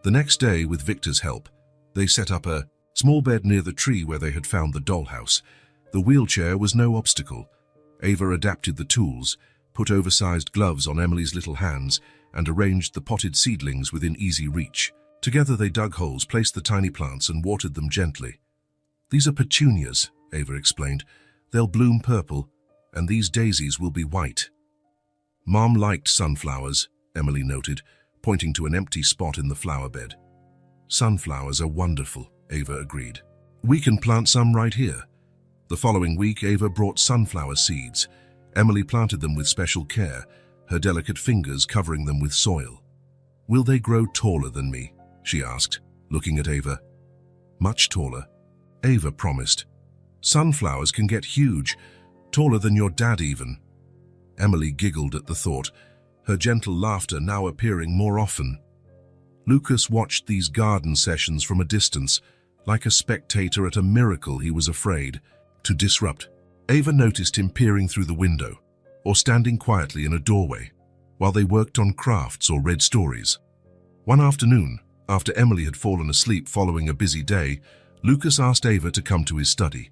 The next day, with Victor's help, they set up a small bed near the tree where they had found the dollhouse. The wheelchair was no obstacle. Ava adapted the tools, put oversized gloves on Emily's little hands, and arranged the potted seedlings within easy reach. Together they dug holes, placed the tiny plants, and watered them gently. "These are petunias," Ava explained. "They'll bloom purple, and these daisies will be white." "Mom liked sunflowers," Emily noted, pointing to an empty spot in the flower bed. "Sunflowers are wonderful," Ava agreed. "We can plant some right here." The following week, Ava brought sunflower seeds. Emily planted them with special care, her delicate fingers covering them with soil. "Will they grow taller than me?" she asked, looking at Ava. "Much taller," Ava promised. "Sunflowers can get huge, taller than your dad even." Emily giggled at the thought. her gentle laughter now appearing more often. Lucas watched these garden sessions from a distance, like a spectator at a miracle he was afraid to disrupt. Ava noticed him peering through the window, or standing quietly in a doorway, while they worked on crafts or read stories. One afternoon, after Emily had fallen asleep following a busy day, Lucas asked Ava to come to his study.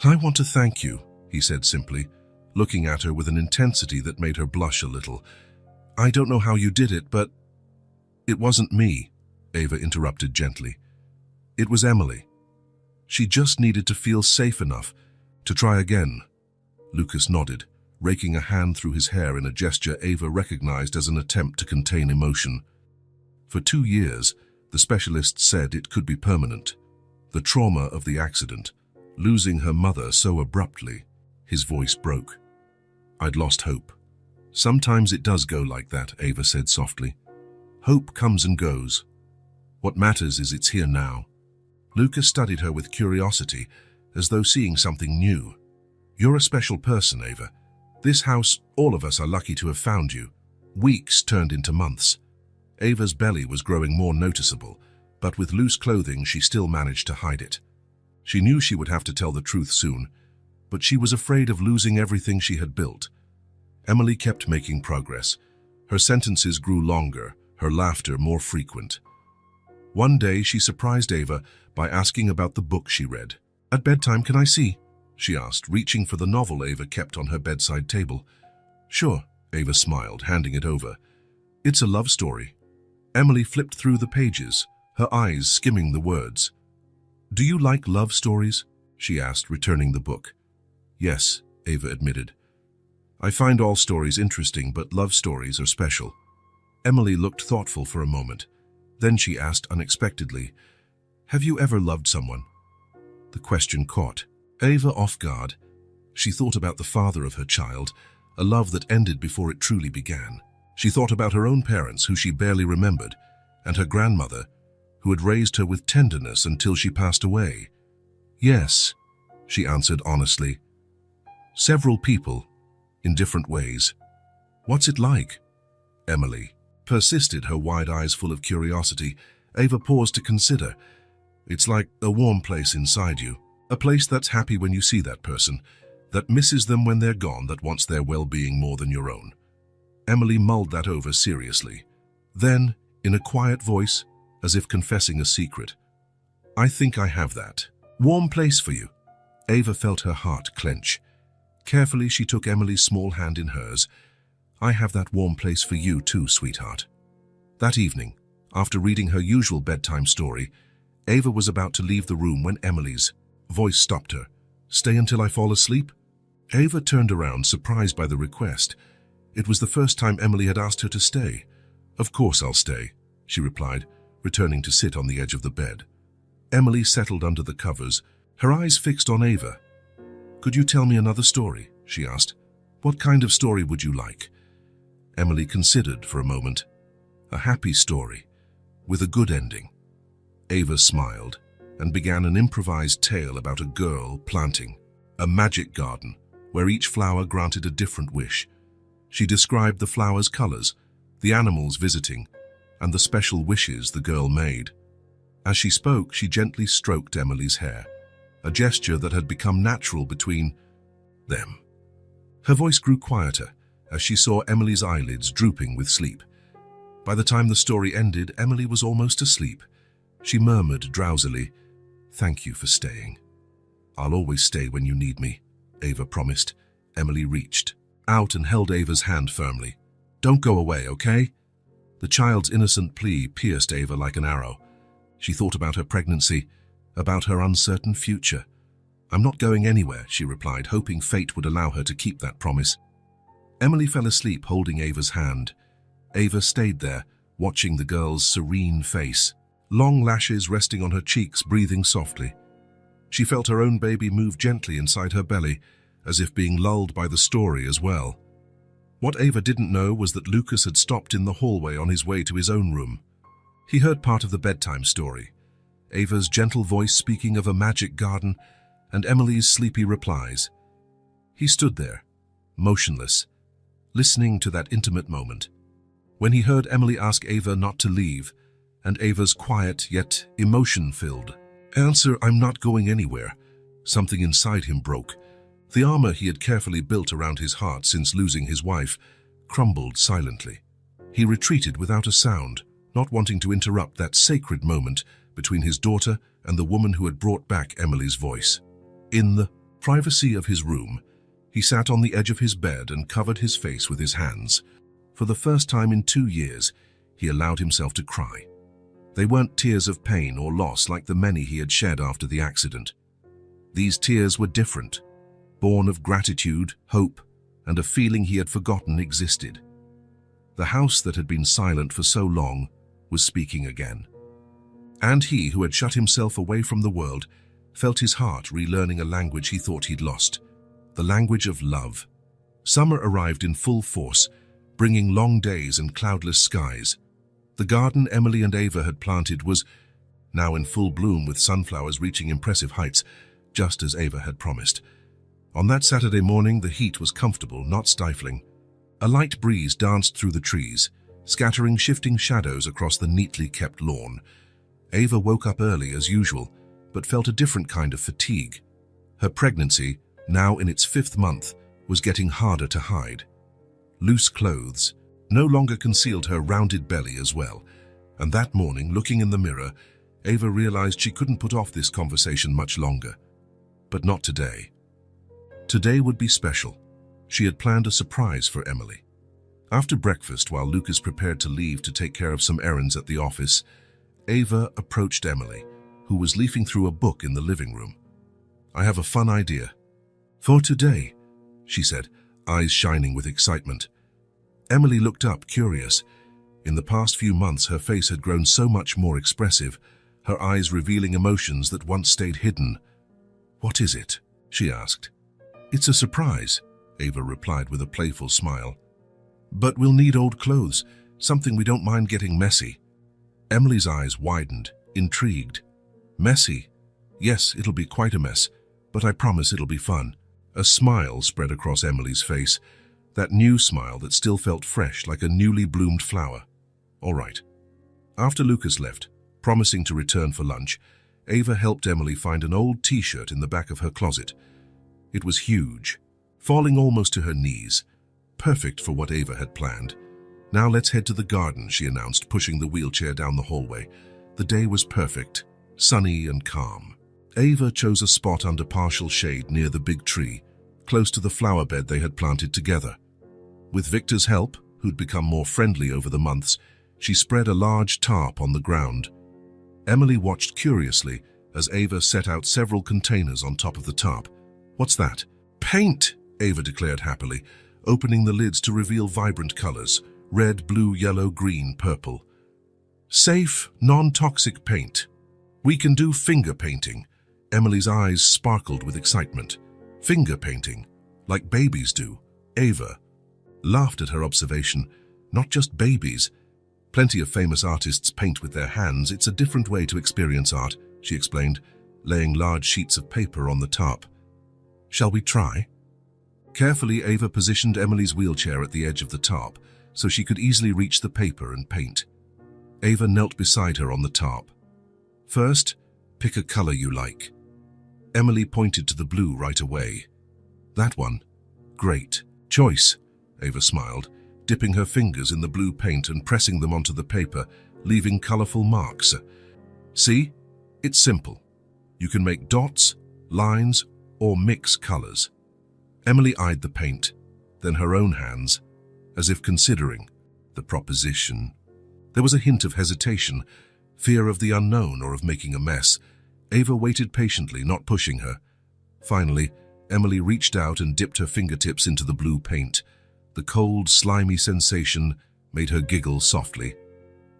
"I want to thank you," he said simply, looking at her with an intensity that made her blush a little. "I don't know how you did it, but—" "It wasn't me," Ava interrupted gently. "It was Emily. She just needed to feel safe enough to try again." Lucas nodded, raking a hand through his hair in a gesture Ava recognized as an attempt to contain emotion. For 2 years, the specialist said it could be permanent. The trauma of the accident, losing her mother so abruptly, his voice broke. "I'd lost hope. Sometimes it does go like that," Ava said softly. "Hope comes and goes. What matters is it's here now." Lucas studied her with curiosity, as though seeing something new. "You're a special person, Ava. This house, all of us are lucky to have found you." Weeks turned into months. Ava's belly was growing more noticeable, but with loose clothing she still managed to hide it. She knew she would have to tell the truth soon, but she was afraid of losing everything she had built. Emily kept making progress. Her sentences grew longer, her laughter more frequent. One day she surprised Ava by asking about the book she read. "At bedtime, can I see?" she asked, reaching for the novel Ava kept on her bedside table. "Sure," Ava smiled, handing it over. "It's a love story." Emily flipped through the pages, her eyes skimming the words. "Do you like love stories?" she asked, returning the book. "Yes," Ava admitted. "I find all stories interesting, but love stories are special." Emily looked thoughtful for a moment. Then she asked unexpectedly, "Have you ever loved someone?" The question caught Ava off guard. She thought about the father of her child, a love that ended before it truly began. She thought about her own parents, who she barely remembered, and her grandmother, who had raised her with tenderness until she passed away. "Yes," she answered honestly. "Several people, in different ways." "What's it like?" Emily persisted, her wide eyes full of curiosity. Ava paused to consider. "It's like a warm place inside you. A place that's happy when you see that person, that misses them when they're gone, that wants their well-being more than your own." Emily mulled that over seriously. Then, in a quiet voice, as if confessing a secret, "I think I have that warm place for you." Ava felt her heart clench. Carefully, she took Emily's small hand in hers. "I have that warm place for you too, sweetheart." That evening, after reading her usual bedtime story, Ava was about to leave the room when Emily's voice stopped her. "Stay until I fall asleep?" Ava turned around, surprised by the request. It was the first time Emily had asked her to stay. "Of course I'll stay," she replied, returning to sit on the edge of the bed. Emily settled under the covers, her eyes fixed on Ava. "Could you tell me another story?" she asked. "What kind of story would you like?" Emily considered for a moment. "A happy story, with a good ending." Ava smiled and began an improvised tale about a girl planting a magic garden where each flower granted a different wish. She described the flowers' colors, the animals visiting, and the special wishes the girl made. As she spoke, she gently stroked Emily's hair, a gesture that had become natural between them. Her voice grew quieter as she saw Emily's eyelids drooping with sleep. By the time the story ended, Emily was almost asleep. She murmured drowsily, "Thank you for staying." "I'll always stay when you need me," Ava promised. Emily reached out and held Ava's hand firmly. "Don't go away, okay?" The child's innocent plea pierced Ava like an arrow. She thought about her pregnancy, about her uncertain future. "I'm not going anywhere," she replied, hoping fate would allow her to keep that promise. Emily fell asleep holding Ava's hand. Ava stayed there, watching the girl's serene face, long lashes resting on her cheeks, breathing softly. She felt her own baby move gently inside her belly, as if being lulled by the story as well. What Ava didn't know was that Lucas had stopped in the hallway on his way to his own room. He heard part of the bedtime story, Ava's gentle voice speaking of a magic garden, and Emily's sleepy replies. He stood there, motionless, listening to that intimate moment. When he heard Emily ask Ava not to leave, and Ava's quiet yet emotion-filled answer, "I'm not going anywhere," something inside him broke. The armor he had carefully built around his heart since losing his wife crumbled silently. He retreated without a sound, not wanting to interrupt that sacred moment between his daughter and the woman who had brought back Emily's voice. In the privacy of his room, he sat on the edge of his bed and covered his face with his hands. For the first time in 2 years, he allowed himself to cry. They weren't tears of pain or loss like the many he had shed after the accident. These tears were different, born of gratitude, hope, and a feeling he had forgotten existed. The house that had been silent for so long was speaking again. And he, who had shut himself away from the world, felt his heart relearning a language he thought he'd lost, the language of love. Summer arrived in full force, bringing long days and cloudless skies. The garden Emily and Ava had planted was now in full bloom, with sunflowers reaching impressive heights, just as Ava had promised. On that Saturday morning, the heat was comfortable, not stifling. A light breeze danced through the trees, scattering shifting shadows across the neatly kept lawn. Ava woke up early as usual, but felt a different kind of fatigue. Her pregnancy, now in its 5th month, was getting harder to hide. Loose clothes no longer concealed her rounded belly as well, and that morning, looking in the mirror, Ava realized she couldn't put off this conversation much longer. But not today. Today would be special. She had planned a surprise for Emily. After breakfast, while Lucas prepared to leave to take care of some errands at the office, Ava approached Emily, who was leafing through a book in the living room. "I have a fun idea." "For today," she said, eyes shining with excitement. Emily looked up, curious. In the past few months, her face had grown so much more expressive, her eyes revealing emotions that once stayed hidden. "What is it?" she asked. "It's a surprise," Ava replied with a playful smile. "But we'll need old clothes, something we don't mind getting messy." Emily's eyes widened, intrigued. "Messy? Yes, it'll be quite a mess, but I promise it'll be fun." A smile spread across Emily's face, that new smile that still felt fresh like a newly bloomed flower. "All right." After Lucas left, promising to return for lunch, Ava helped Emily find an old t-shirt in the back of her closet. It was huge, falling almost to her knees, perfect for what Ava had planned. "Now let's head to the garden," she announced, pushing the wheelchair down the hallway. The day was perfect, sunny and calm. Ava chose a spot under partial shade near the big tree, close to the flower bed they had planted together. With Victor's help, who'd become more friendly over the months, she spread a large tarp on the ground. Emily watched curiously as Ava set out several containers on top of the tarp. "What's that?" "Paint," Ava declared happily, opening the lids to reveal vibrant colors: red, blue, yellow, green, purple. "Safe, non-toxic paint. We can do finger painting." Emily's eyes sparkled with excitement. "Finger painting? Like babies do?" Ava laughed at her observation. "Not just babies. Plenty of famous artists paint with their hands. It's a different way to experience art," she explained, laying large sheets of paper on the tarp. "Shall we try?" Carefully, Ava positioned Emily's wheelchair at the edge of the tarp so she could easily reach the paper and paint. Ava knelt beside her on the tarp. "First, pick a color you like." Emily pointed to the blue right away. "That one? Great choice," Ava smiled, dipping her fingers in the blue paint and pressing them onto the paper, leaving colorful marks. "See? It's simple. You can make dots, lines, or mix colors." Emily eyed the paint, then her own hands, as if considering the proposition. There was a hint of hesitation, fear of the unknown or of making a mess. Ava waited patiently, not pushing her. Finally, Emily reached out and dipped her fingertips into the blue paint. The cold, slimy sensation made her giggle softly.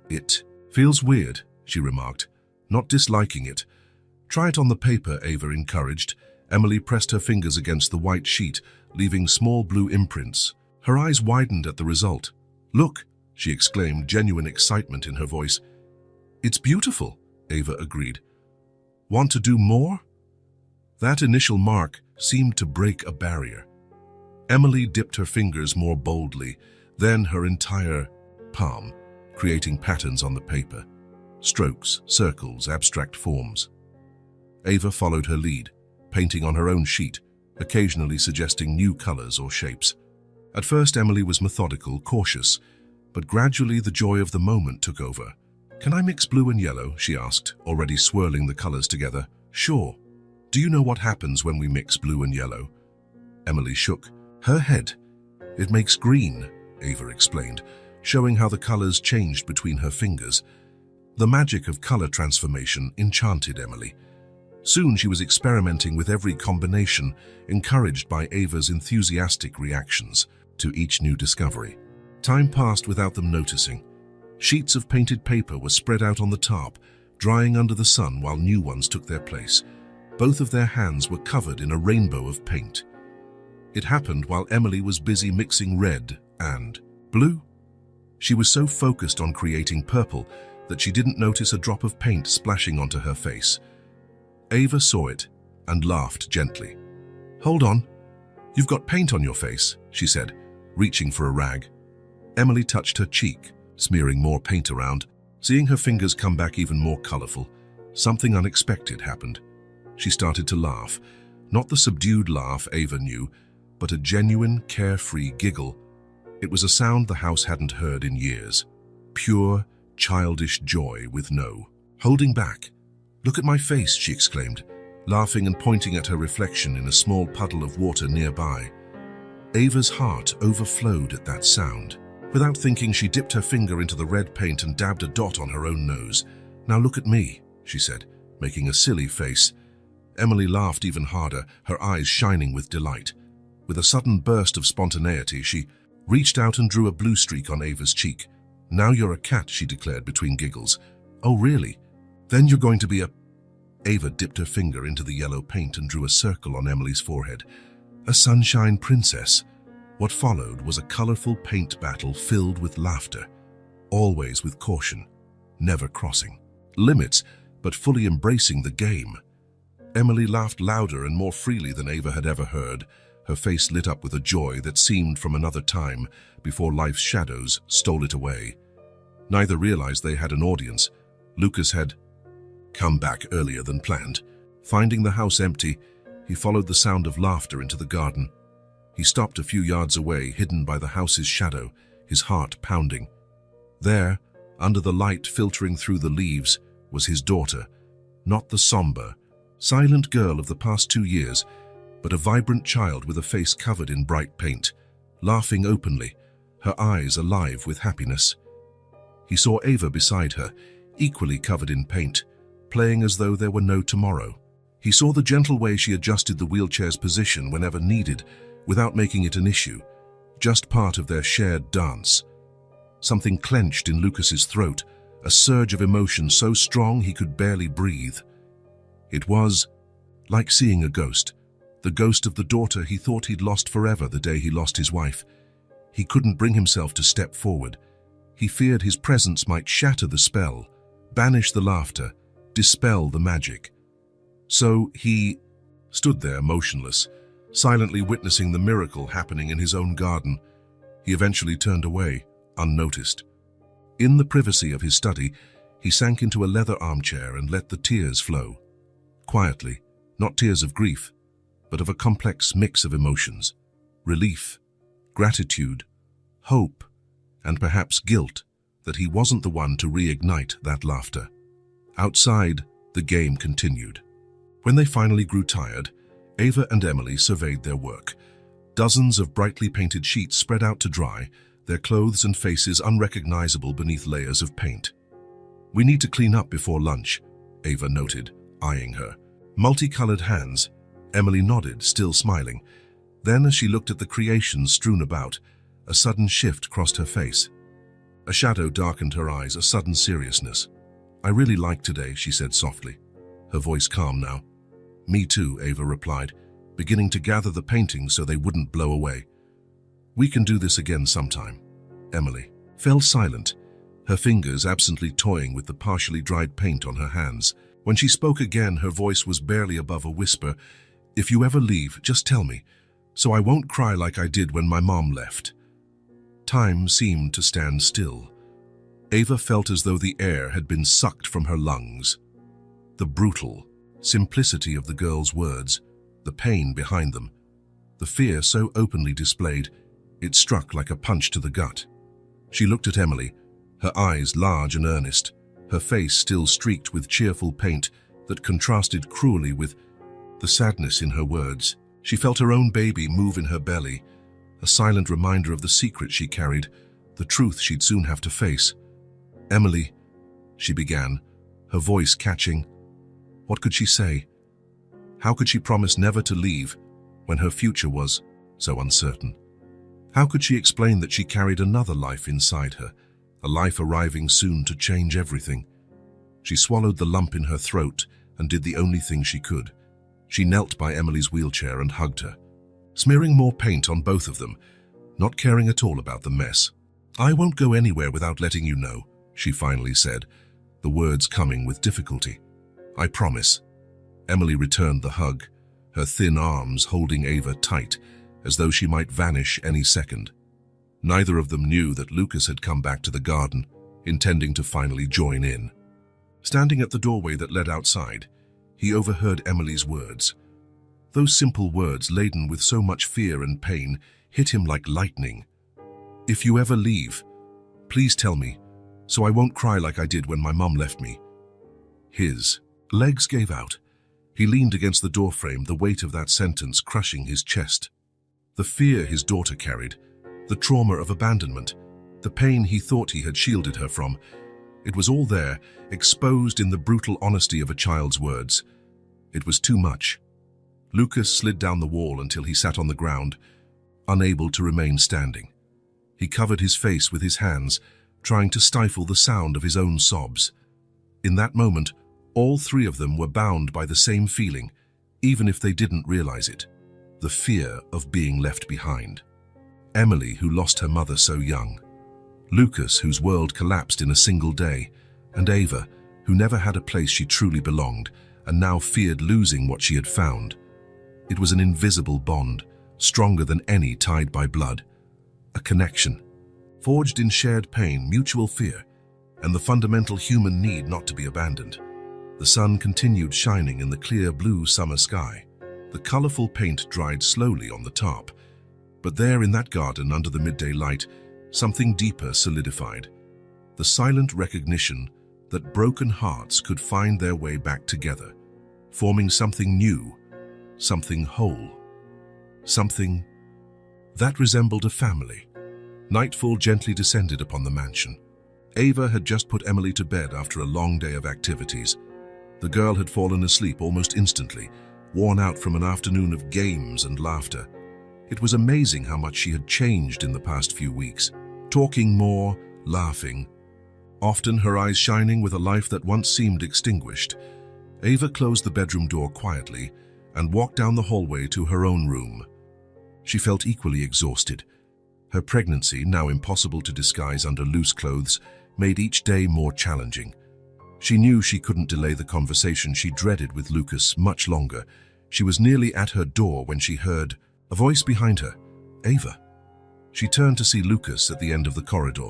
"It feels weird," she remarked, not disliking it. "Try it on the paper," Ava encouraged. Emily pressed her fingers against the white sheet, leaving small blue imprints. Her eyes widened at the result. "Look," she exclaimed, genuine excitement in her voice. "It's beautiful," Ava agreed. "Want to do more?" That initial mark seemed to break a barrier. Emily dipped her fingers more boldly, then her entire palm, creating patterns on the paper. Strokes, circles, abstract forms. Ava followed her lead, painting on her own sheet, occasionally suggesting new colors or shapes. At first, Emily was methodical, cautious, but gradually the joy of the moment took over. "Can I mix blue and yellow?" she asked, already swirling the colors together. "Sure. Do you know what happens when we mix blue and yellow?" Emily shook her head. "It makes green," Ava explained, showing how the colors changed between her fingers. The magic of color transformation enchanted Emily. Soon she was experimenting with every combination, encouraged by Ava's enthusiastic reactions to each new discovery. Time passed without them noticing. Sheets of painted paper were spread out on the top, drying under the sun while new ones took their place. Both of their hands were covered in a rainbow of paint. It happened while Emily was busy mixing red and blue. She was so focused on creating purple that she didn't notice a drop of paint splashing onto her face. Ava saw it and laughed gently. "Hold on. You've got paint on your face," she said, reaching for a rag. Emily touched her cheek, smearing more paint around. Seeing her fingers come back even more colorful, something unexpected happened. She started to laugh, not the subdued laugh Ava knew, but a genuine, carefree giggle. It was a sound the house hadn't heard in years. Pure, childish joy with no holding back. "Look at my face," she exclaimed, laughing and pointing at her reflection in a small puddle of water nearby. Ava's heart overflowed at that sound. Without thinking, she dipped her finger into the red paint and dabbed a dot on her own nose. "Now look at me," she said, making a silly face. Emily laughed even harder, her eyes shining with delight. With a sudden burst of spontaneity, she reached out and drew a blue streak on Ava's cheek. "Now you're a cat," she declared between giggles. "Oh, really? Then you're going to be a..." Ava dipped her finger into the yellow paint and drew a circle on Emily's forehead. "A sunshine princess." What followed was a colorful paint battle filled with laughter, always with caution, never crossing limits, but fully embracing the game. Emily laughed louder and more freely than Ava had ever heard, her face lit up with a joy that seemed from another time before life's shadows stole it away. Neither realized they had an audience. Lucas had come back earlier than planned. Finding the house empty, he followed the sound of laughter into the garden. He stopped a few yards away, hidden by the house's shadow, his heart pounding. There, under the light filtering through the leaves, was his daughter, not the somber, silent girl of the past 2 years, but a vibrant child with a face covered in bright paint, laughing openly, her eyes alive with happiness. He saw Ava beside her, equally covered in paint, playing as though there were no tomorrow. He saw the gentle way she adjusted the wheelchair's position whenever needed, without making it an issue, just part of their shared dance. Something clenched in Lucas's throat, a surge of emotion so strong he could barely breathe. It was like seeing a ghost, the ghost of the daughter he thought he'd lost forever the day he lost his wife. He couldn't bring himself to step forward. He feared his presence might shatter the spell, banish the laughter, dispel the magic. So he stood there motionless, silently witnessing the miracle happening in his own garden. He eventually turned away, unnoticed. In the privacy of his study, he sank into a leather armchair and let the tears flow. Quietly, not tears of grief, but of a complex mix of emotions. Relief, gratitude, hope, and perhaps guilt that he wasn't the one to reignite that laughter. Outside, the game continued. When they finally grew tired, Ava and Emily surveyed their work. Dozens of brightly painted sheets spread out to dry, their clothes and faces unrecognizable beneath layers of paint. "We need to clean up before lunch," Ava noted, eyeing her. Multicolored hands. Emily nodded, still smiling. Then, as she looked at the creations strewn about, a sudden shift crossed her face. A shadow darkened her eyes, a sudden seriousness. "I really like today," she said softly, her voice calm now. "Me too," Ava replied, beginning to gather the paintings so they wouldn't blow away. "We can do this again sometime." Emily fell silent, her fingers absently toying with the partially dried paint on her hands. When she spoke again, her voice was barely above a whisper. "If you ever leave, just tell me. so I won't cry like I did when my mom left." Time seemed to stand still. Ava felt as though the air had been sucked from her lungs. The brutal simplicity of the girl's words, the pain behind them, the fear so openly displayed, it struck like a punch to the gut. She looked at Emily, her eyes large and earnest, her face still streaked with cheerful paint that contrasted cruelly with the sadness in her words. She felt her own baby move in her belly, a silent reminder of the secret she carried, the truth she'd soon have to face. "Emily," she began, her voice catching. What could she say? How could she promise never to leave when her future was so uncertain? How could she explain that she carried another life inside her, a life arriving soon to change everything? She swallowed the lump in her throat and did the only thing she could. She knelt by Emily's wheelchair and hugged her, smearing more paint on both of them, not caring at all about the mess. "I won't go anywhere without letting you know," she finally said, the words coming with difficulty. "I promise." Emily returned the hug, her thin arms holding Ava tight, as though she might vanish any second. Neither of them knew that Lucas had come back to the garden, intending to finally join in. Standing at the doorway that led outside, he overheard Emily's words. Those simple words, laden with so much fear and pain, hit him like lightning. "If you ever leave, please tell me, so I won't cry like I did when my mom left me." His legs gave out. He leaned against the doorframe, the weight of that sentence crushing his chest. The fear his daughter carried, the trauma of abandonment, the pain he thought he had shielded her from, it was all there, exposed in the brutal honesty of a child's words. It was too much. Lucas slid down the wall until he sat on the ground, unable to remain standing. He covered his face with his hands, trying to stifle the sound of his own sobs. In that moment, all three of them were bound by the same feeling, even if they didn't realize it: the fear of being left behind. Emily, who lost her mother so young. Lucas, whose world collapsed in a single day. And Ava, who never had a place she truly belonged and now feared losing what she had found. It was an invisible bond, stronger than any tied by blood. A connection, forged in shared pain, mutual fear, and the fundamental human need not to be abandoned. The sun continued shining in the clear blue summer sky. The colorful paint dried slowly on the top, but there in that garden under the midday light, something deeper solidified. The silent recognition that broken hearts could find their way back together, forming something new, something whole, something that resembled a family. Nightfall gently descended upon the mansion. Ava had just put Emily to bed after a long day of activities. The girl had fallen asleep almost instantly, worn out from an afternoon of games and laughter. It was amazing how much she had changed in the past few weeks, talking more, laughing, often her eyes shining with a life that once seemed extinguished. Ava closed the bedroom door quietly and walked down the hallway to her own room. She felt equally exhausted. Her pregnancy, now impossible to disguise under loose clothes, made each day more challenging. She knew she couldn't delay the conversation she dreaded with Lucas much longer. She was nearly at her door when she heard a voice behind her. "Ava." She turned to see Lucas at the end of the corridor.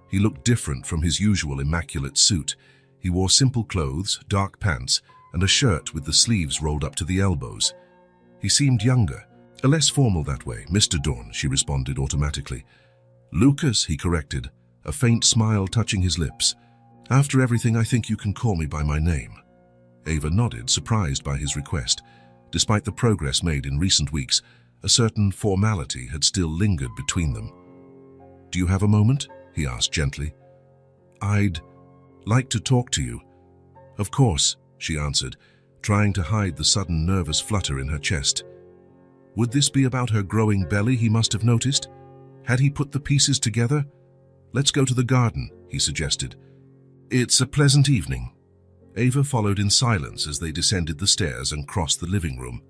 He looked different from his usual immaculate suit. He wore simple clothes, dark pants, and a shirt with the sleeves rolled up to the elbows. He seemed younger, less formal that way. "Mr. Dawn," she responded automatically. "Lucas," he corrected, a faint smile touching his lips. "After everything, I think you can call me by my name." Ava nodded, surprised by his request. Despite the progress made in recent weeks, a certain formality had still lingered between them. "Do you have a moment?" he asked gently. "I'd like to talk to you." "Of course," she answered, trying to hide the sudden nervous flutter in her chest. Would this be about her growing belly he must have noticed? Had he put the pieces together? "Let's go to the garden," he suggested. "It's a pleasant evening." Ava followed in silence as they descended the stairs and crossed the living room.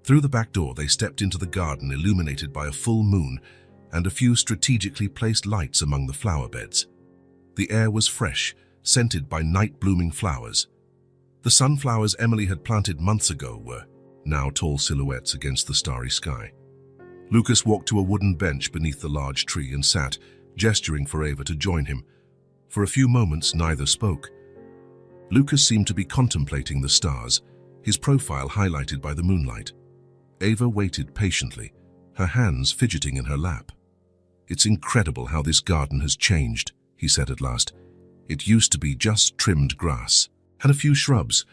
Through the back door they stepped into the garden, illuminated by a full moon and a few strategically placed lights among the flower beds. The air was fresh, scented by night-blooming flowers. The sunflowers Emily had planted months ago were now tall silhouettes against the starry sky. Lucas walked to a wooden bench beneath the large tree and sat, gesturing for Ava to join him. For a few moments, neither spoke. Lucas seemed to be contemplating the stars, his profile highlighted by the moonlight. Ava waited patiently, her hands fidgeting in her lap. "It's incredible how this garden has changed," he said at last. "It used to be just trimmed grass, and a few shrubs.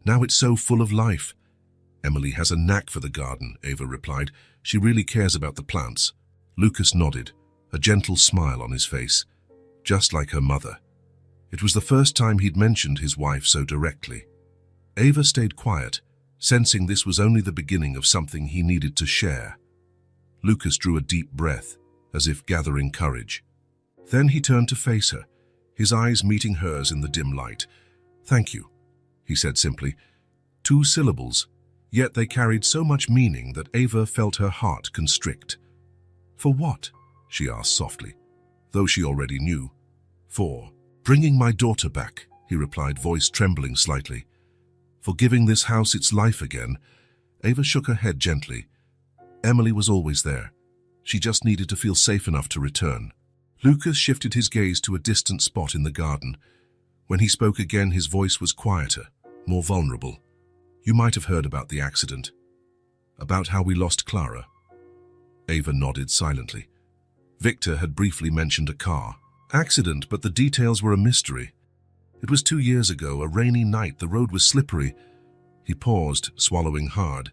Now it's so full of life." "Emily has a knack for the garden," Ava replied. "She really cares about the plants." Lucas nodded, a gentle smile on his face. Just like her mother. It was the first time he'd mentioned his wife so directly. Ava stayed quiet, sensing this was only the beginning of something he needed to share. Lucas drew a deep breath, as if gathering courage. Then he turned to face her, his eyes meeting hers in the dim light. "Thank you," he said simply. 2 syllables, yet they carried so much meaning that Ava felt her heart constrict. "For what?" she asked softly, though she already knew. "For bringing my daughter back," he replied, voice trembling slightly. "For giving this house its life again." Ava shook her head gently. Emily was always there. She just needed to feel safe enough to return. Lucas shifted his gaze to a distant spot in the garden. When he spoke again, his voice was quieter, more vulnerable. "You might have heard about the accident. About how we lost Clara." Ava nodded silently. Victor had briefly mentioned a car accident, but the details were a mystery. "It was 2 years ago, a rainy night. The road was slippery." He paused, swallowing hard.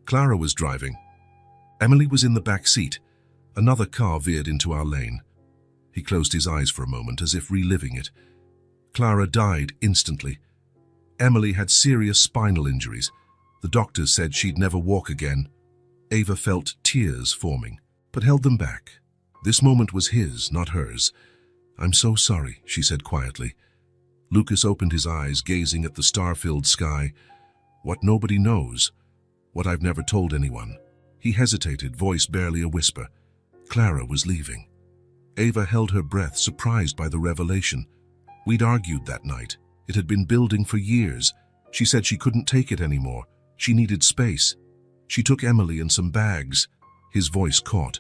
"Clara was driving. Emily was in the back seat. Another car veered into our lane." He closed his eyes for a moment, as if reliving it. "Clara died instantly. Emily had serious spinal injuries. The doctors said she'd never walk again." Ava felt tears forming, but held them back. This moment was his, not hers. "I'm so sorry," she said quietly. Lucas opened his eyes, gazing at the star-filled sky. "What nobody knows, what I've never told anyone." He hesitated, voice barely a whisper. Clara was leaving. Ava held her breath, surprised by the revelation. We'd argued that night. It had been building for years. She said she couldn't take it anymore. She needed space. She took Emily and some bags. His voice caught.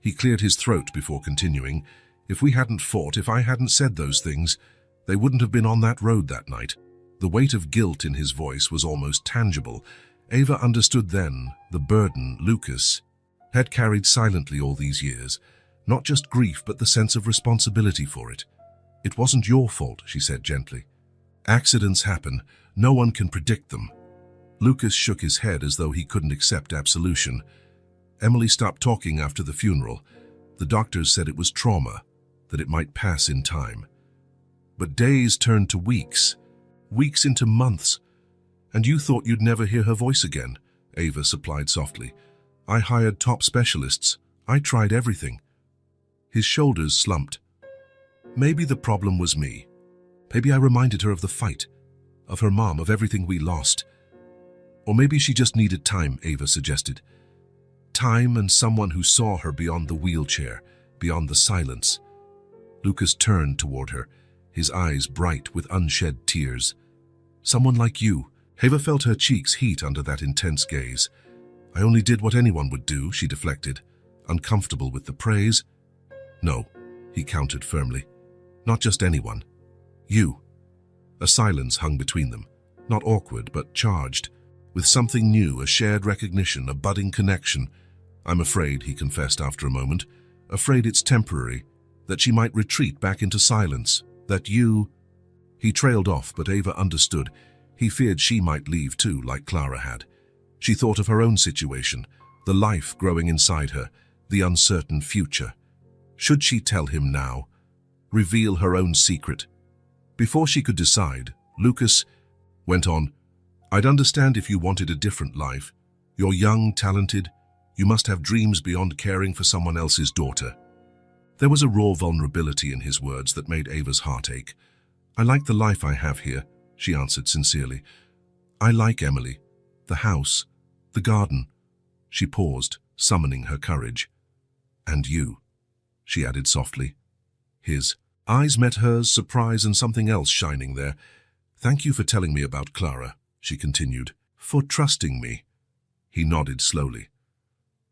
He cleared his throat before continuing. "If we hadn't fought, if I hadn't said those things, they wouldn't have been on that road that night." The weight of guilt in his voice was almost tangible. Ava understood then the burden Lucas had carried silently all these years. Not just grief, but the sense of responsibility for it. "It wasn't your fault," she said gently. "Accidents happen. No one can predict them." Lucas shook his head as though he couldn't accept absolution. "Emily stopped talking after the funeral. The doctors said it was trauma, that it might pass in time. But days turned to weeks, weeks into months. And you thought you'd never hear her voice again," Ava supplied softly. "I hired top specialists. I tried everything." His shoulders slumped. "Maybe the problem was me. Maybe I reminded her of the fight, of her mom, of everything we lost. Or maybe she just needed time," Ava suggested. "Time and someone who saw her beyond the wheelchair, beyond the silence." Lucas turned toward her, his eyes bright with unshed tears. "Someone like you." Ava felt her cheeks heat under that intense gaze. "I only did what anyone would do," she deflected, uncomfortable with the praise. "No," he countered firmly. "Not just anyone. You." A silence hung between them, not awkward but charged, with something new, a shared recognition, a budding connection. "I'm afraid," he confessed after a moment, "afraid it's temporary, that she might retreat back into silence, that you—" He trailed off, but Ava understood. He feared she might leave too, like Clara had. She thought of her own situation, the life growing inside her, the uncertain future. Should she tell him now? Reveal her own secret? Before she could decide, Lucas went on, "I'd understand if you wanted a different life. You're young, talented. You must have dreams beyond caring for someone else's daughter." There was a raw vulnerability in his words that made Ava's heart ache. "I like the life I have here," she answered sincerely. "I like Emily, the house, the garden." She paused, summoning her courage. "And you," she added softly. His eyes met hers, surprise and something else shining there. "Thank you for telling me about Clara," she continued. "For trusting me." He nodded slowly.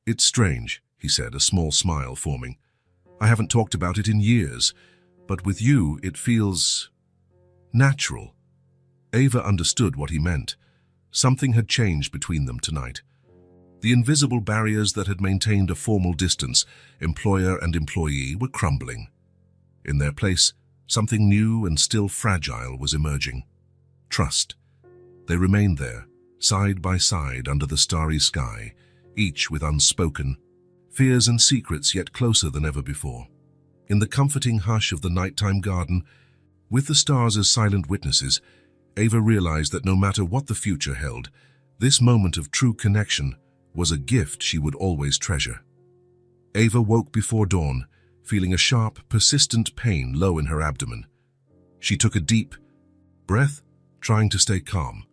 It's strange, he said, a small smile forming. I haven't talked about it in years, but with you it feels natural. Ava understood what he meant. Something had changed between them tonight. The invisible barriers that had maintained a formal distance, employer and employee, were crumbling. In their place, something new and still fragile was emerging. Trust. They remained there, side by side under the starry sky, each with unspoken fears and secrets yet closer than ever before. In the comforting hush of the nighttime garden, with the stars as silent witnesses, Ava realized that no matter what the future held, this moment of true connection was a gift she would always treasure. Ava woke before dawn, feeling a sharp, persistent pain low in her abdomen. She took a deep breath, trying to stay calm.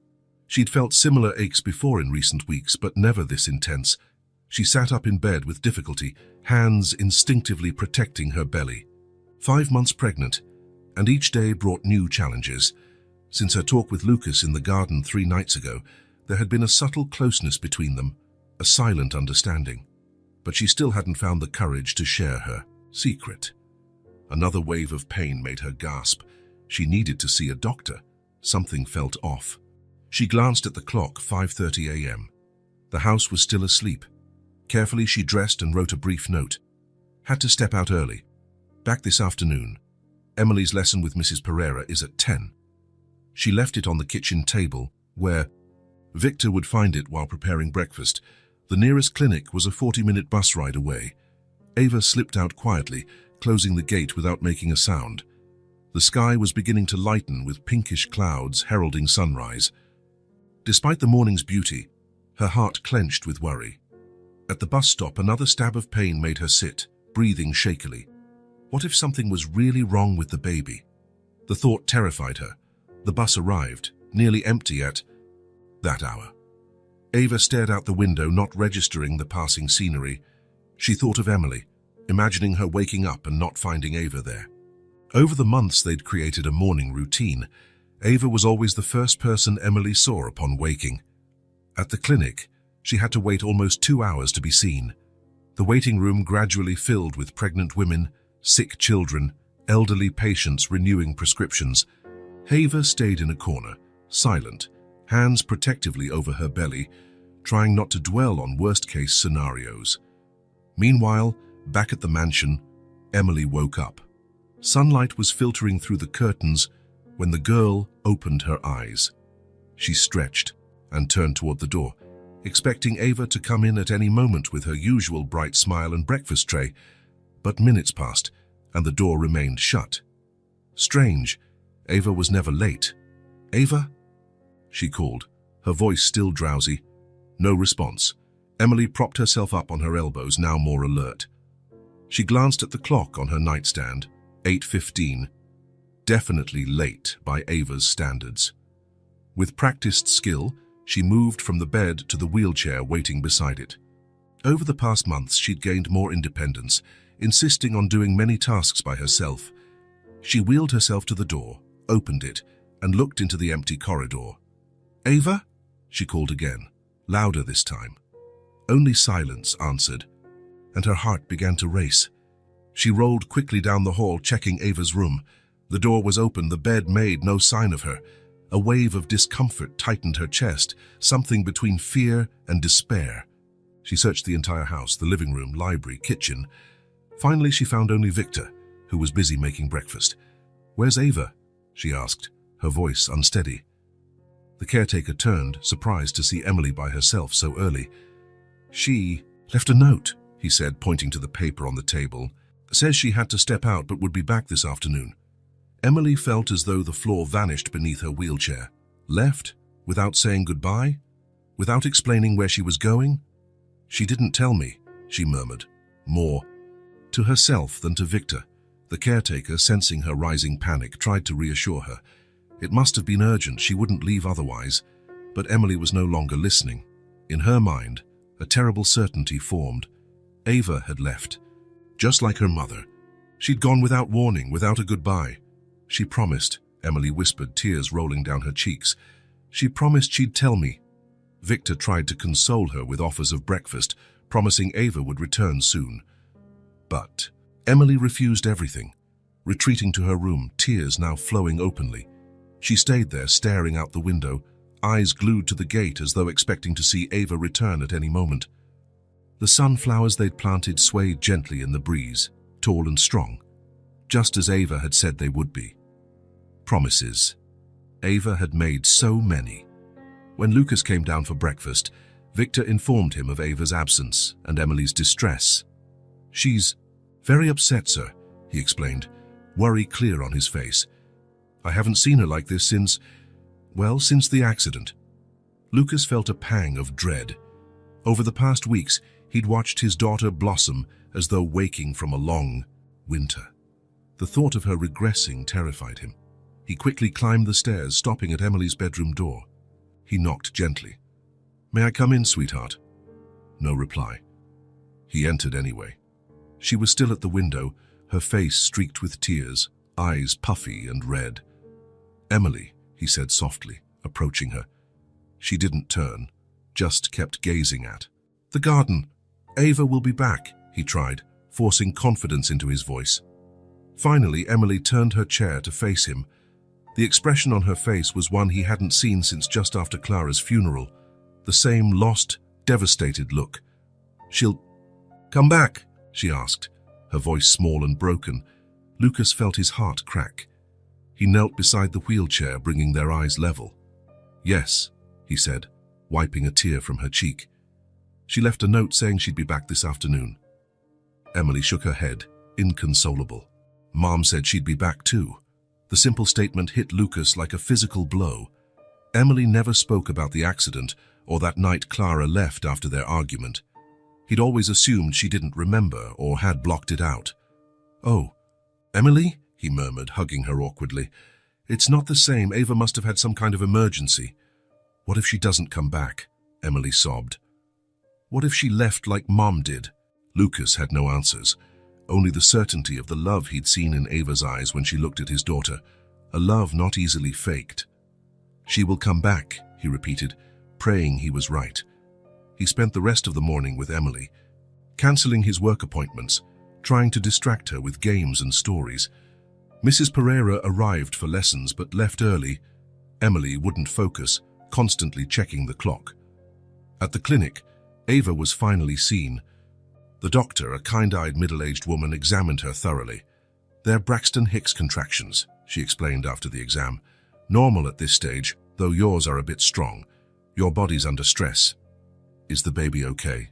She'd felt similar aches before in recent weeks, but never this intense. She sat up in bed with difficulty, hands instinctively protecting her belly. 5 months pregnant, and each day brought new challenges. Since her talk with Lucas in the garden 3 nights ago, there had been a subtle closeness between them, a silent understanding. But she still hadn't found the courage to share her secret. Another wave of pain made her gasp. She needed to see a doctor. Something felt off. She glanced at the clock, 5:30 a.m. The house was still asleep. Carefully she dressed and wrote a brief note. Had to step out early. Back this afternoon. Emily's lesson with Mrs. Pereira is at 10. She left it on the kitchen table, where Victor would find it while preparing breakfast. The nearest clinic was a 40-minute bus ride away. Ava slipped out quietly, closing the gate without making a sound. The sky was beginning to lighten with pinkish clouds heralding sunrise. Despite the morning's beauty, her heart clenched with worry. At the bus stop, another stab of pain made her sit, breathing shakily. What if something was really wrong with the baby? The thought terrified her. The bus arrived, nearly empty at that hour. Ava stared out the window, not registering the passing scenery. She thought of Emily, imagining her waking up and not finding Ava there. Over the months they'd created a morning routine. Ava was always the first person Emily saw upon waking. At the clinic, she had to wait almost 2 hours to be seen. The waiting room gradually filled with pregnant women, sick children, elderly patients renewing prescriptions. Ava stayed in a corner, silent, hands protectively over her belly, trying not to dwell on worst-case scenarios. Meanwhile, back at the mansion, Emily woke up. Sunlight was filtering through the curtains when the girl opened her eyes. She stretched and turned toward the door, expecting Ava to come in at any moment with her usual bright smile and breakfast tray. But minutes passed, and the door remained shut. Strange, Ava was never late. "Ava?" she called, her voice still drowsy. No response. Emily propped herself up on her elbows, now more alert. She glanced at the clock on her nightstand, 8:15. Definitely late by Ava's standards. With practiced skill, she moved from the bed to the wheelchair waiting beside it. Over the past months, she'd gained more independence, insisting on doing many tasks by herself. She wheeled herself to the door, opened it, and looked into the empty corridor. "Ava?" she called again, louder this time. Only silence answered, and her heart began to race. She rolled quickly down the hall, checking Ava's room. The door was open, the bed made no sign of her. A wave of discomfort tightened her chest, something between fear and despair. She searched the entire house, the living room, library, kitchen. Finally, she found only Victor, who was busy making breakfast. "Where's Ava?" she asked, her voice unsteady. The caretaker turned, surprised to see Emily by herself so early. "She left a note," he said, pointing to the paper on the table. "Says she had to step out but would be back this afternoon." Emily felt as though the floor vanished beneath her wheelchair. Left? Without saying goodbye? Without explaining where she was going? "She didn't tell me," she murmured, more to herself than to Victor. The caretaker, sensing her rising panic, tried to reassure her. It must have been urgent, she wouldn't leave otherwise. But Emily was no longer listening. In her mind, a terrible certainty formed. Ava had left. Just like her mother. She'd gone without warning, without a goodbye. "She promised," Emily whispered, tears rolling down her cheeks. "She promised she'd tell me." Victor tried to console her with offers of breakfast, promising Ava would return soon. But Emily refused everything, retreating to her room, tears now flowing openly. She stayed there, staring out the window, eyes glued to the gate as though expecting to see Ava return at any moment. The sunflowers they'd planted swayed gently in the breeze, tall and strong, just as Ava had said they would be. Promises. Ava had made so many. When Lucas came down for breakfast, Victor informed him of Ava's absence and Emily's distress. "She's very upset, sir," he explained, worry clear on his face. "I haven't seen her like this since the accident." Lucas felt a pang of dread. Over the past weeks, he'd watched his daughter blossom as though waking from a long winter. The thought of her regressing terrified him. He quickly climbed the stairs, stopping at Emily's bedroom door. He knocked gently. "May I come in, sweetheart?" No reply. He entered anyway. She was still at the window, her face streaked with tears, eyes puffy and red. "Emily," he said softly, approaching her. She didn't turn, just kept gazing at the garden. "Ava will be back," he tried, forcing confidence into his voice. Finally, Emily turned her chair to face him. The expression on her face was one he hadn't seen since just after Clara's funeral, the same lost, devastated look. "She'll come back?" she asked, her voice small and broken. Lucas felt his heart crack. He knelt beside the wheelchair, bringing their eyes level. "Yes," he said, wiping a tear from her cheek. "She left a note saying she'd be back this afternoon." Emily shook her head, inconsolable. "Mom said she'd be back too." The simple statement hit Lucas like a physical blow. Emily never spoke about the accident or that night Clara left after their argument. He'd always assumed she didn't remember or had blocked it out. "Oh, Emily?" he murmured, hugging her awkwardly. "It's not the same. Ava must have had some kind of emergency." "What if she doesn't come back?" Emily sobbed. "What if she left like Mom did?" Lucas had no answers, only the certainty of the love he'd seen in Ava's eyes when she looked at his daughter, a love not easily faked. "She will come back," he repeated, praying he was right. He spent the rest of the morning with Emily, cancelling his work appointments, trying to distract her with games and stories. Mrs. Pereira arrived for lessons but left early. Emily wouldn't focus, constantly checking the clock. At the clinic, Ava was finally seen. The doctor, a kind-eyed middle-aged woman, examined her thoroughly. "They're Braxton Hicks contractions," she explained after the exam. "Normal at this stage, though yours are a bit strong. Your body's under stress." "Is the baby okay?"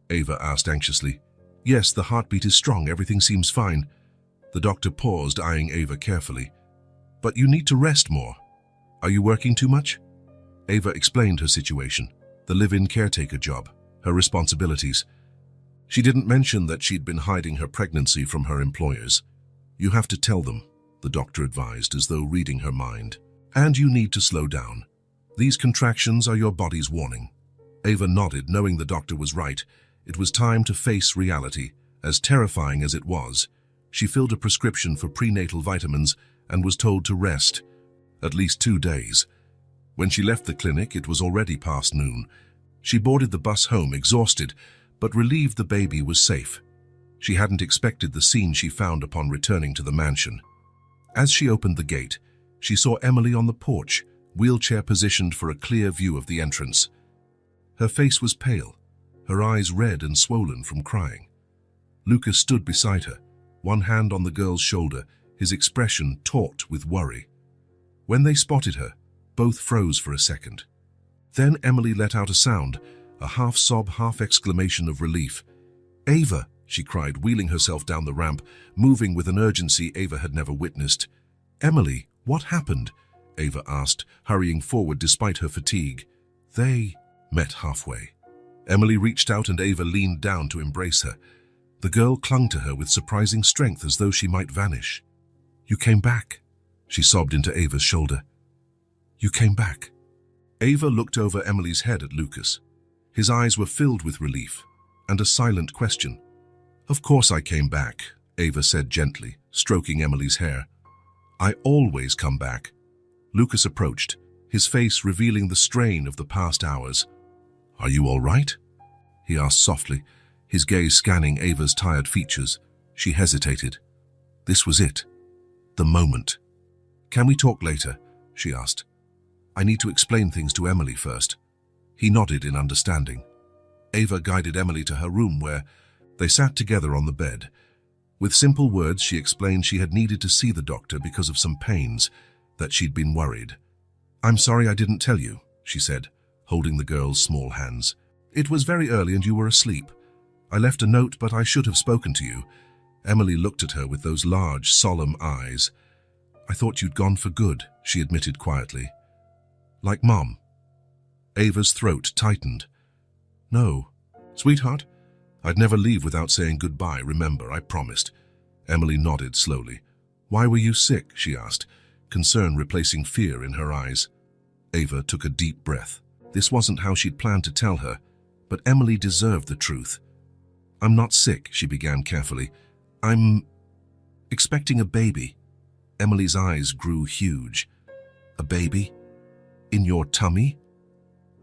Ava asked anxiously. "Yes, the heartbeat is strong. Everything seems fine." The doctor paused, eyeing Ava carefully. "But you need to rest more. Are you working too much?" Ava explained her situation, the live-in caretaker job, her responsibilities. She didn't mention that she'd been hiding her pregnancy from her employers. "You have to tell them," the doctor advised, as though reading her mind. "And you need to slow down. These contractions are your body's warning." Ava nodded, knowing the doctor was right. It was time to face reality, as terrifying as it was. She filled a prescription for prenatal vitamins and was told to rest, at least 2 days. When she left the clinic, it was already past noon. She boarded the bus home, exhausted, but relieved the baby was safe. She hadn't expected the scene she found upon returning to the mansion. As she opened the gate, she saw Emily on the porch, wheelchair positioned for a clear view of the entrance. Her face was pale, her eyes red and swollen from crying. Lucas stood beside her, one hand on the girl's shoulder, his expression taut with worry. When they spotted her, both froze for a second. Then Emily let out a sound, a half-sob, half-exclamation of relief. "Ava!" she cried, wheeling herself down the ramp, moving with an urgency Ava had never witnessed. "Emily, what happened?" Ava asked, hurrying forward despite her fatigue. They met halfway. Emily reached out and Ava leaned down to embrace her. The girl clung to her with surprising strength, as though she might vanish. "You came back," she sobbed into Ava's shoulder. "You came back." Ava looked over Emily's head at Lucas. His eyes were filled with relief and a silent question. "Of course I came back," Ava said gently, stroking Emily's hair. "I always come back." Lucas approached, his face revealing the strain of the past hours. "Are you all right?" he asked softly, his gaze scanning Ava's tired features. She hesitated. This was it. The moment. Can we talk later? She asked. I need to explain things to Emily first. He nodded in understanding. Ava guided Emily to her room where they sat together on the bed. With simple words, she explained she had needed to see the doctor because of some pains, that she'd been worried. I'm sorry I didn't tell you, she said, holding the girl's small hands. It was very early and you were asleep. I left a note, but I should have spoken to you. Emily looked at her with those large, solemn eyes. I thought you'd gone for good, she admitted quietly. Like Mom. Ava's throat tightened. No. Sweetheart, I'd never leave without saying goodbye, remember, I promised. Emily nodded slowly. Why were you sick? She asked, concern replacing fear in her eyes. Ava took a deep breath. This wasn't how she'd planned to tell her, but Emily deserved the truth. I'm not sick, she began carefully. I'm expecting a baby. Emily's eyes grew huge. A baby? In your tummy?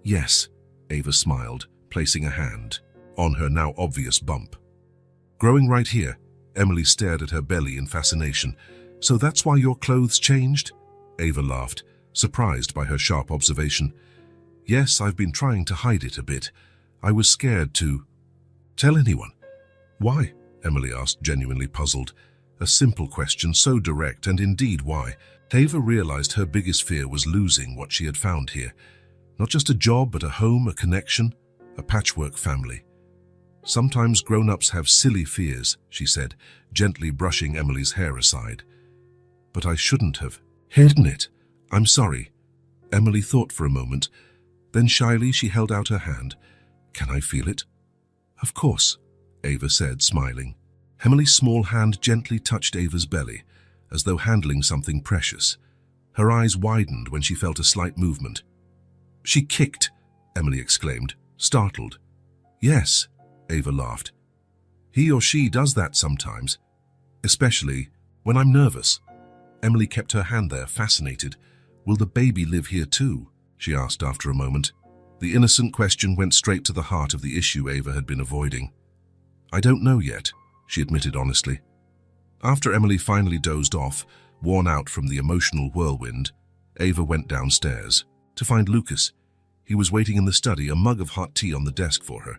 Yes, Ava smiled, placing a hand on her now obvious bump. Growing right here, Emily stared at her belly in fascination. So that's why your clothes changed? Ava laughed, surprised by her sharp observation. Yes, I've been trying to hide it a bit. I was scared to tell anyone. Why? Emily asked, genuinely puzzled. A simple question, so direct, and indeed why. Ava realized her biggest fear was losing what she had found here. Not just a job, but a home, a connection, a patchwork family. Sometimes grown-ups have silly fears, she said, gently brushing Emily's hair aside. But I shouldn't have hidden it. I'm sorry. Emily thought for a moment. Then shyly she held out her hand. Can I feel it? Of course, Ava said, smiling. Emily's small hand gently touched Ava's belly, as though handling something precious. Her eyes widened when she felt a slight movement. She kicked, Emily exclaimed, startled. Yes, Ava laughed. He or she does that sometimes, especially when I'm nervous. Emily kept her hand there, fascinated. Will the baby live here too? She asked after a moment. The innocent question went straight to the heart of the issue Ava had been avoiding. I don't know yet, she admitted honestly. After Emily finally dozed off, worn out from the emotional whirlwind, Ava went downstairs to find Lucas. He was waiting in the study, a mug of hot tea on the desk for her.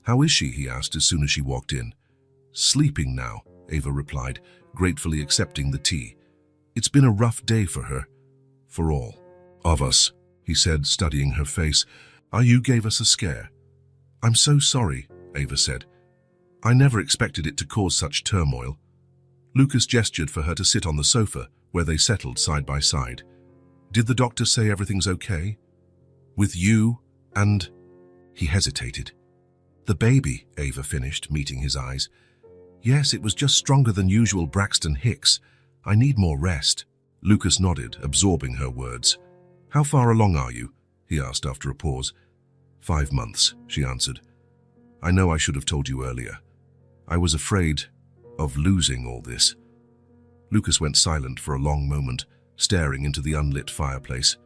How is she? He asked as soon as she walked in. Sleeping now, Ava replied, gratefully accepting the tea. It's been a rough day for her. For all of us, he said, studying her face. You gave us a scare. I'm so sorry, Ava said. I never expected it to cause such turmoil. Lucas gestured for her to sit on the sofa, where they settled side by side. Did the doctor say everything's okay? With you and... He hesitated. The baby, Ava finished, meeting his eyes. Yes, it was just stronger than usual Braxton Hicks. I need more rest. Lucas nodded, absorbing her words. How far along are you? He asked after a pause. 5 months, she answered. I know I should have told you earlier. I was afraid of losing all this. Lucas went silent for a long moment, staring into the unlit fireplace.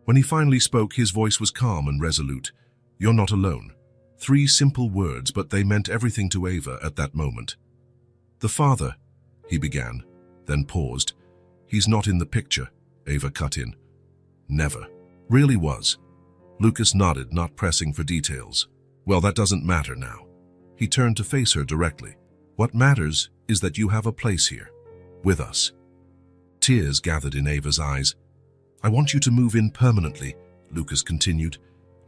When he finally spoke, his voice was calm and resolute. You're not alone. 3 simple words, but they meant everything to Ava at that moment. The father, he began, then paused. He's not in the picture, Ava cut in. Never. Really was. Lucas nodded, not pressing for details. Well, that doesn't matter now. He turned to face her directly. What matters is that you have a place here, with us. Tears gathered in Ava's eyes. I want you to move in permanently, Lucas continued,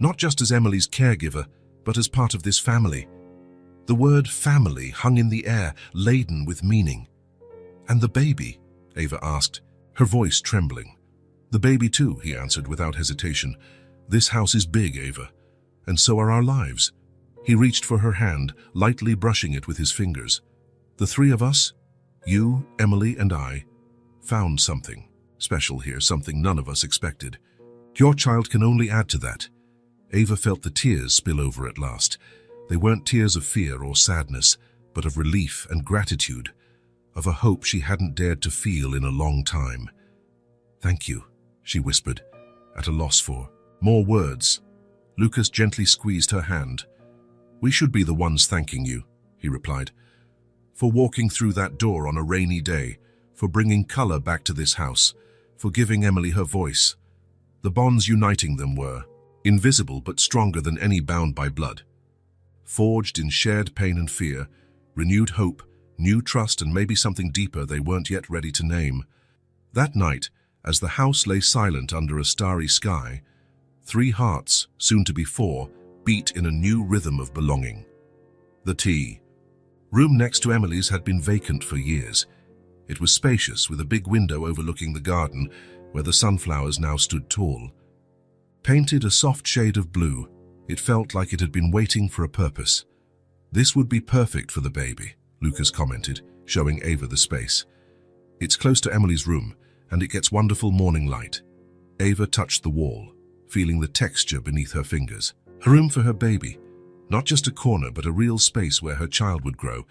not just as Emily's caregiver, but as part of this family. The word family hung in the air, laden with meaning. And the baby? Ava asked, her voice trembling. The baby too, he answered without hesitation. This house is big, Ava, and so are our lives. He reached for her hand, lightly brushing it with his fingers. The 3 of us, you, Emily, and I, found something special here, something none of us expected. Your child can only add to that. Ava felt the tears spill over at last. They weren't tears of fear or sadness, but of relief and gratitude, of a hope she hadn't dared to feel in a long time. Thank you, she whispered, at a loss for more words. Lucas gently squeezed her hand. "We should be the ones thanking you," he replied, "for walking through that door on a rainy day, for bringing color back to this house, for giving Emily her voice." The bonds uniting them were invisible but stronger than any bound by blood. Forged in shared pain and fear, renewed hope, new trust, and maybe something deeper they weren't yet ready to name. That night, as the house lay silent under a starry sky, 3 hearts, soon to be 4, beat in a new rhythm of belonging. The tea room next to Emily's had been vacant for years. It was spacious, with a big window overlooking the garden, where the sunflowers now stood tall. Painted a soft shade of blue, it felt like it had been waiting for a purpose. "This would be perfect for the baby," Lucas commented, showing Ava the space. "It's close to Emily's room, and it gets wonderful morning light." Ava touched the wall, feeling the texture beneath her fingers. A room for her baby. Not just a corner, but a real space where her child would grow.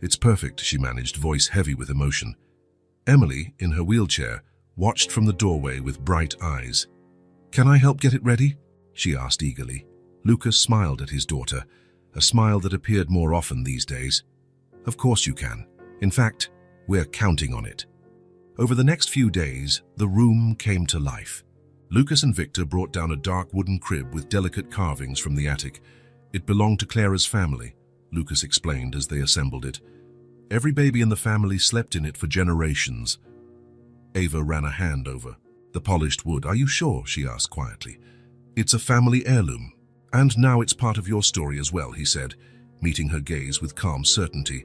"It's perfect," she managed, voice heavy with emotion. Emily, in her wheelchair, watched from the doorway with bright eyes. "Can I help get it ready?" she asked eagerly. Lucas smiled at his daughter, a smile that appeared more often these days. "Of course you can. In fact, we're counting on it." Over the next few days, the room came to life. Lucas and Victor brought down a dark wooden crib with delicate carvings from the attic. It belonged to Clara's family, Lucas explained as they assembled it. Every baby in the family slept in it for generations. Ava ran a hand over the polished wood. "Are you sure?" she asked quietly. "It's a family heirloom. And now it's part of your story as well," he said, meeting her gaze with calm certainty.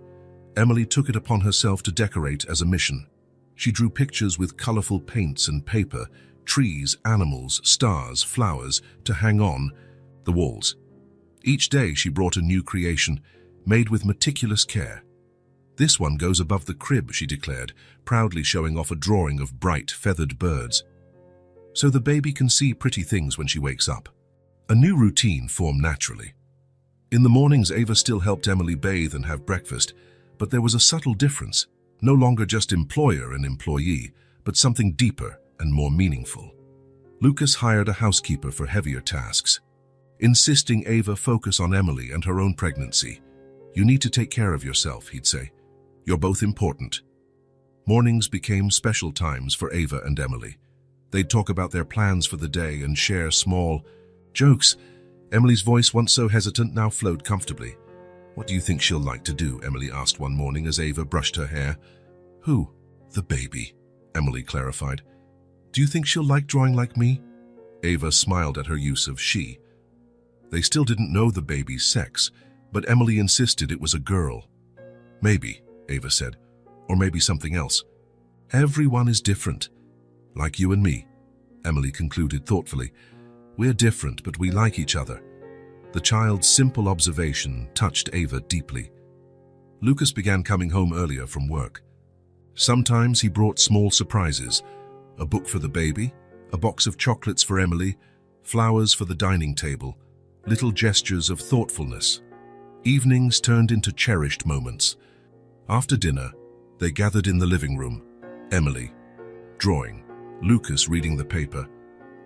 Emily took it upon herself to decorate as a mission. She drew pictures with colorful paints and paper, trees, animals, stars, flowers, to hang on the walls. Each day she brought a new creation, made with meticulous care. "This one goes above the crib," she declared, proudly showing off a drawing of bright, feathered birds. "So the baby can see pretty things when she wakes up." A new routine formed naturally. In the mornings, Ava still helped Emily bathe and have breakfast, but there was a subtle difference. No longer just employer and employee, but something deeper and more meaningful. Lucas hired a housekeeper for heavier tasks, insisting Ava focus on Emily and her own pregnancy. "You need to take care of yourself," he'd say. "You're both important." Mornings became special times for Ava and Emily. They'd talk about their plans for the day and share small jokes. Emily's voice, once so hesitant, now flowed comfortably. "What do you think she'll like to do?" Emily asked one morning as Ava brushed her hair. "Who?" "The baby," Emily clarified. "Do you think she'll like drawing like me?" Ava smiled at her use of she. They still didn't know the baby's sex, but Emily insisted it was a girl. "Maybe," Ava said, "or maybe something else. Everyone is different. Like you and me," Emily concluded thoughtfully. "We're different, but we like each other." The child's simple observation touched Ava deeply. Lucas began coming home earlier from work. Sometimes he brought small surprises: a book for the baby, a box of chocolates for Emily, flowers for the dining table, little gestures of thoughtfulness. Evenings turned into cherished moments. After dinner, they gathered in the living room. Emily drawing, Lucas reading the paper,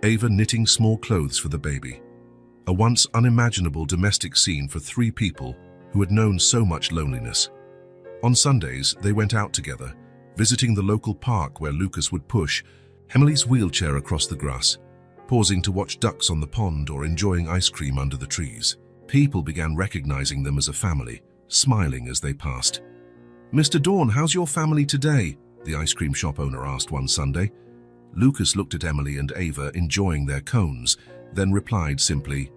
Ava knitting small clothes for the baby. A once unimaginable domestic scene for 3 people who had known so much loneliness. On Sundays, they went out together, visiting the local park where Lucas would push Emily's wheelchair across the grass, pausing to watch ducks on the pond or enjoying ice cream under the trees. People began recognizing them as a family, smiling as they passed. "Mr. Dawn, how's your family today?" the ice cream shop owner asked one Sunday. Lucas looked at Emily and Ava enjoying their cones, then replied simply,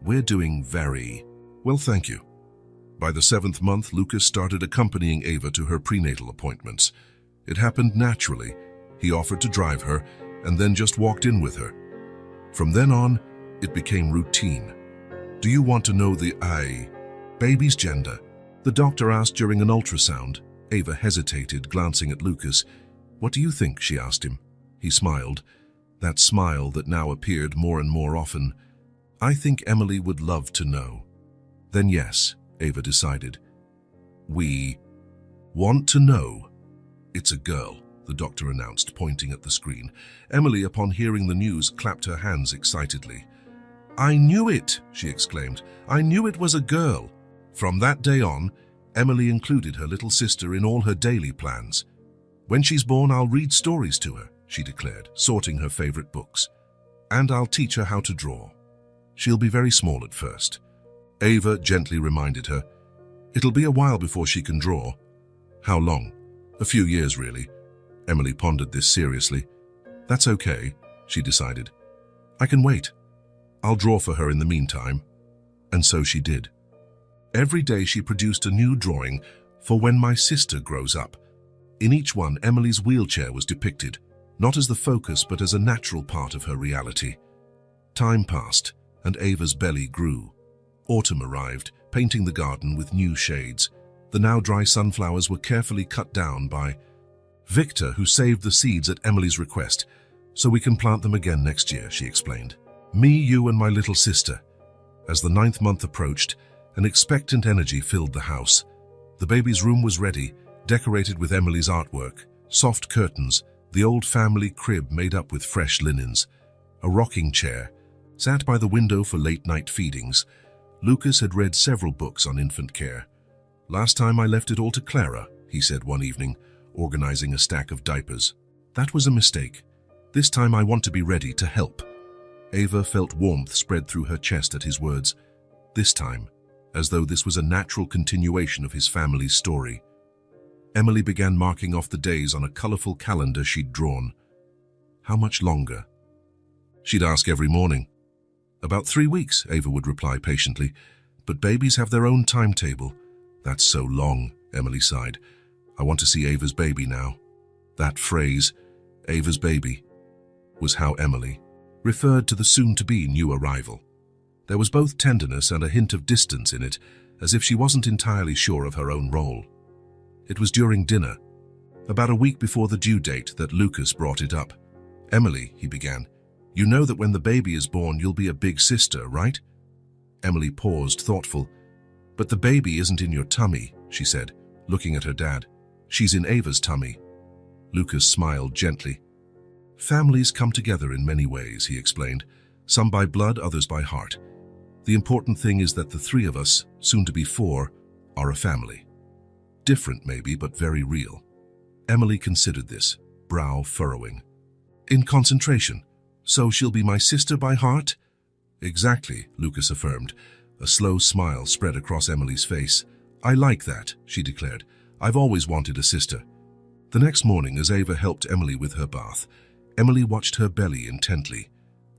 "We're doing very well, thank you." By the 7th month, Lucas started accompanying Ava to her prenatal appointments. It happened naturally. He offered to drive her and then just walked in with her. From then on, it became routine. "Do you want to know the baby's gender?" the doctor asked during an ultrasound. Ava hesitated, glancing at Lucas. "What do you think?" she asked him. He smiled, that smile that now appeared more and more often. "I think Emily would love to know." "Then yes," Ava decided. "We want to know." "It's a girl," the doctor announced, pointing at the screen. Emily, upon hearing the news, clapped her hands excitedly. "I knew it," she exclaimed. "I knew it was a girl." From that day on, Emily included her little sister in all her daily plans. "When she's born, I'll read stories to her," she declared, sorting her favorite books. "And I'll teach her how to draw. She'll be very small at first." Ava gently reminded her, "It'll be a while before she can draw." "How long?" "A few years, really." Emily pondered this seriously. "That's okay," she decided. "I can wait. I'll draw for her in the meantime." And so she did. Every day she produced a new drawing for when my sister grows up. In each one, Emily's wheelchair was depicted, not as the focus but as a natural part of her reality. Time passed, and Ava's belly grew. Autumn arrived, painting the garden with new shades. The now dry sunflowers were carefully cut down by Victor, who saved the seeds at Emily's request, "So we can plant them again next year," she explained. "Me, you, and my little sister." As the 9th month approached, an expectant energy filled the house. The baby's room was ready, decorated with Emily's artwork, soft curtains, the old family crib made up with fresh linens, a rocking chair, sat by the window for late-night feedings. Lucas had read several books on infant care. "Last time I left it all to Clara," he said one evening, organizing a stack of diapers. "That was a mistake. This time I want to be ready to help." Ava felt warmth spread through her chest at his words. This time, as though this was a natural continuation of his family's story. Emily began marking off the days on a colorful calendar she'd drawn. How much longer? She'd ask every morning. "About 3 weeks," Ava would reply patiently. "But babies have their own timetable." "That's so long," Emily sighed. "I want to see Ava's baby now." That phrase, Ava's baby, was how Emily referred to the soon-to-be new arrival. There was both tenderness and a hint of distance in it, as if she wasn't entirely sure of her own role. It was during dinner, about a week before the due date, that Lucas brought it up. "Emily," he began, "you know that when the baby is born, you'll be a big sister, right?" Emily paused, thoughtful. "But the baby isn't in your tummy," she said, looking at her dad. "She's in Ava's tummy." Lucas smiled gently. "Families come together in many ways," he explained, "some by blood, others by heart. The important thing is that the 3 of us, soon to be 4, are a family. Different maybe, but very real." Emily considered this, brow furrowing. "In concentration. So she'll be my sister by heart?" "Exactly," Lucas affirmed. A slow smile spread across Emily's face. "I like that," she declared. "I've always wanted a sister." The next morning, as Ava helped Emily with her bath, Emily watched her belly intently.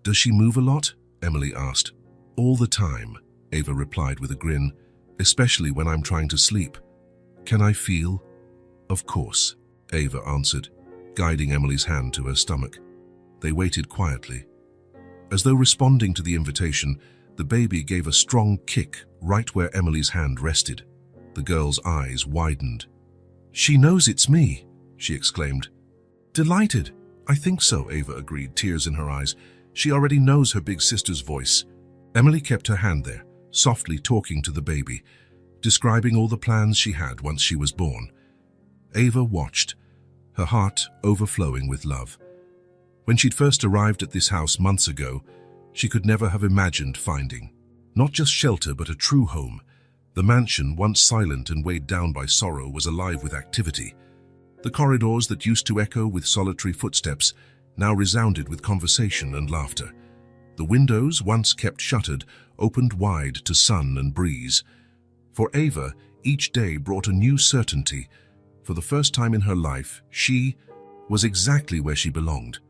"Does she move a lot?" Emily asked. "All the time," Ava replied with a grin, "especially when I'm trying to sleep." "Can I feel?" "Of course," Ava answered, guiding Emily's hand to her stomach. They waited quietly. As though responding to the invitation, the baby gave a strong kick right where Emily's hand rested. The girl's eyes widened. "She knows it's me," she exclaimed. "Delighted." "I think so," Ava agreed, tears in her eyes. "She already knows her big sister's voice." Emily kept her hand there, softly talking to the baby, describing all the plans she had once she was born. Ava watched, her heart overflowing with love. When she'd first arrived at this house months ago, she could never have imagined finding not just shelter but a true home. The mansion, once silent and weighed down by sorrow, was alive with activity. The corridors that used to echo with solitary footsteps now resounded with conversation and laughter. The windows, once kept shuttered, opened wide to sun and breeze. For Ava, each day brought a new certainty. For the first time in her life, she was exactly where she belonged.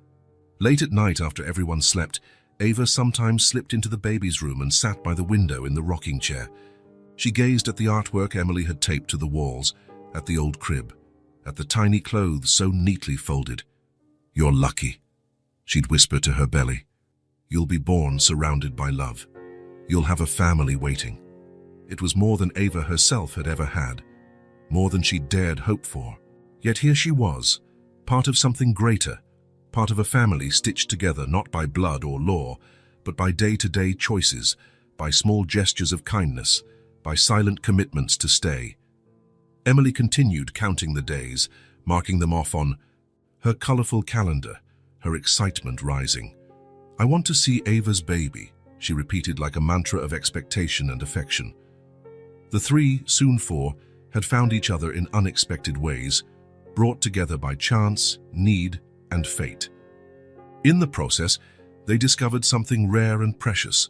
Late at night, after everyone slept, Ava sometimes slipped into the baby's room and sat by the window in the rocking chair. She gazed at the artwork Emily had taped to the walls, at the old crib, at the tiny clothes so neatly folded. "You're lucky," she'd whisper to her belly. "You'll be born surrounded by love. You'll have a family waiting." It was more than Ava herself had ever had, more than she dared hope for. Yet here she was, part of something greater, part of a family stitched together not by blood or law, but by day-to-day choices, by small gestures of kindness, by silent commitments to stay. Emily continued counting the days, marking them off on her colorful calendar, her excitement rising. "I want to see Ava's baby," she repeated like a mantra of expectation and affection. The three, soon four, had found each other in unexpected ways, brought together by chance, need, and fate. In the process, they discovered something rare and precious,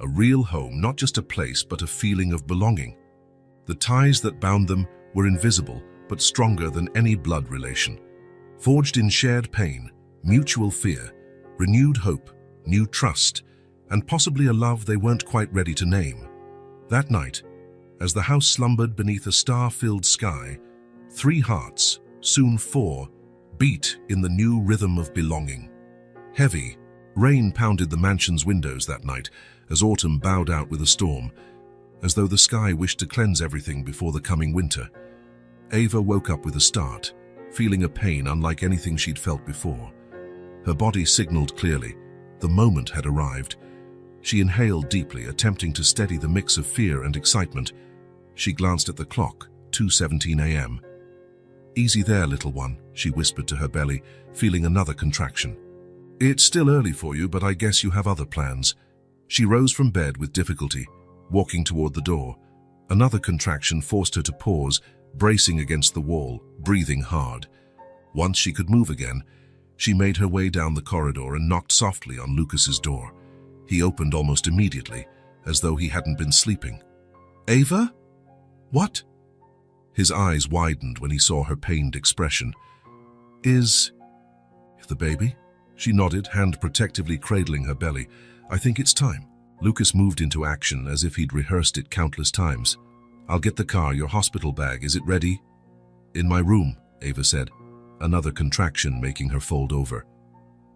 a real home, not just a place, but a feeling of belonging. The ties that bound them were invisible, but stronger than any blood relation. Forged in shared pain, mutual fear, renewed hope, new trust, and possibly a love they weren't quite ready to name. That night, as the house slumbered beneath a star-filled sky, three hearts, soon four, beat in the new rhythm of belonging. Heavy, rain pounded the mansion's windows that night as autumn bowed out with a storm, as though the sky wished to cleanse everything before the coming winter. Ava woke up with a start, feeling a pain unlike anything she'd felt before. Her body signaled clearly. The moment had arrived. She inhaled deeply, attempting to steady the mix of fear and excitement. She glanced at the clock, 2:17 a.m. "Easy there, little one," she whispered to her belly, feeling another contraction. "It's still early for you, but I guess you have other plans." She rose from bed with difficulty, walking toward the door. Another contraction forced her to pause, bracing against the wall, breathing hard. Once she could move again, she made her way down the corridor and knocked softly on Lucas's door. He opened almost immediately, as though he hadn't been sleeping. "Ava? What?" His eyes widened when he saw her pained expression. Is the baby?" She nodded, hand protectively cradling her belly. "I think it's time." Lucas moved into action as if he'd rehearsed it countless times. "I'll get the car, your hospital bag, is it ready?" "In my room," Ava said, another contraction making her fold over.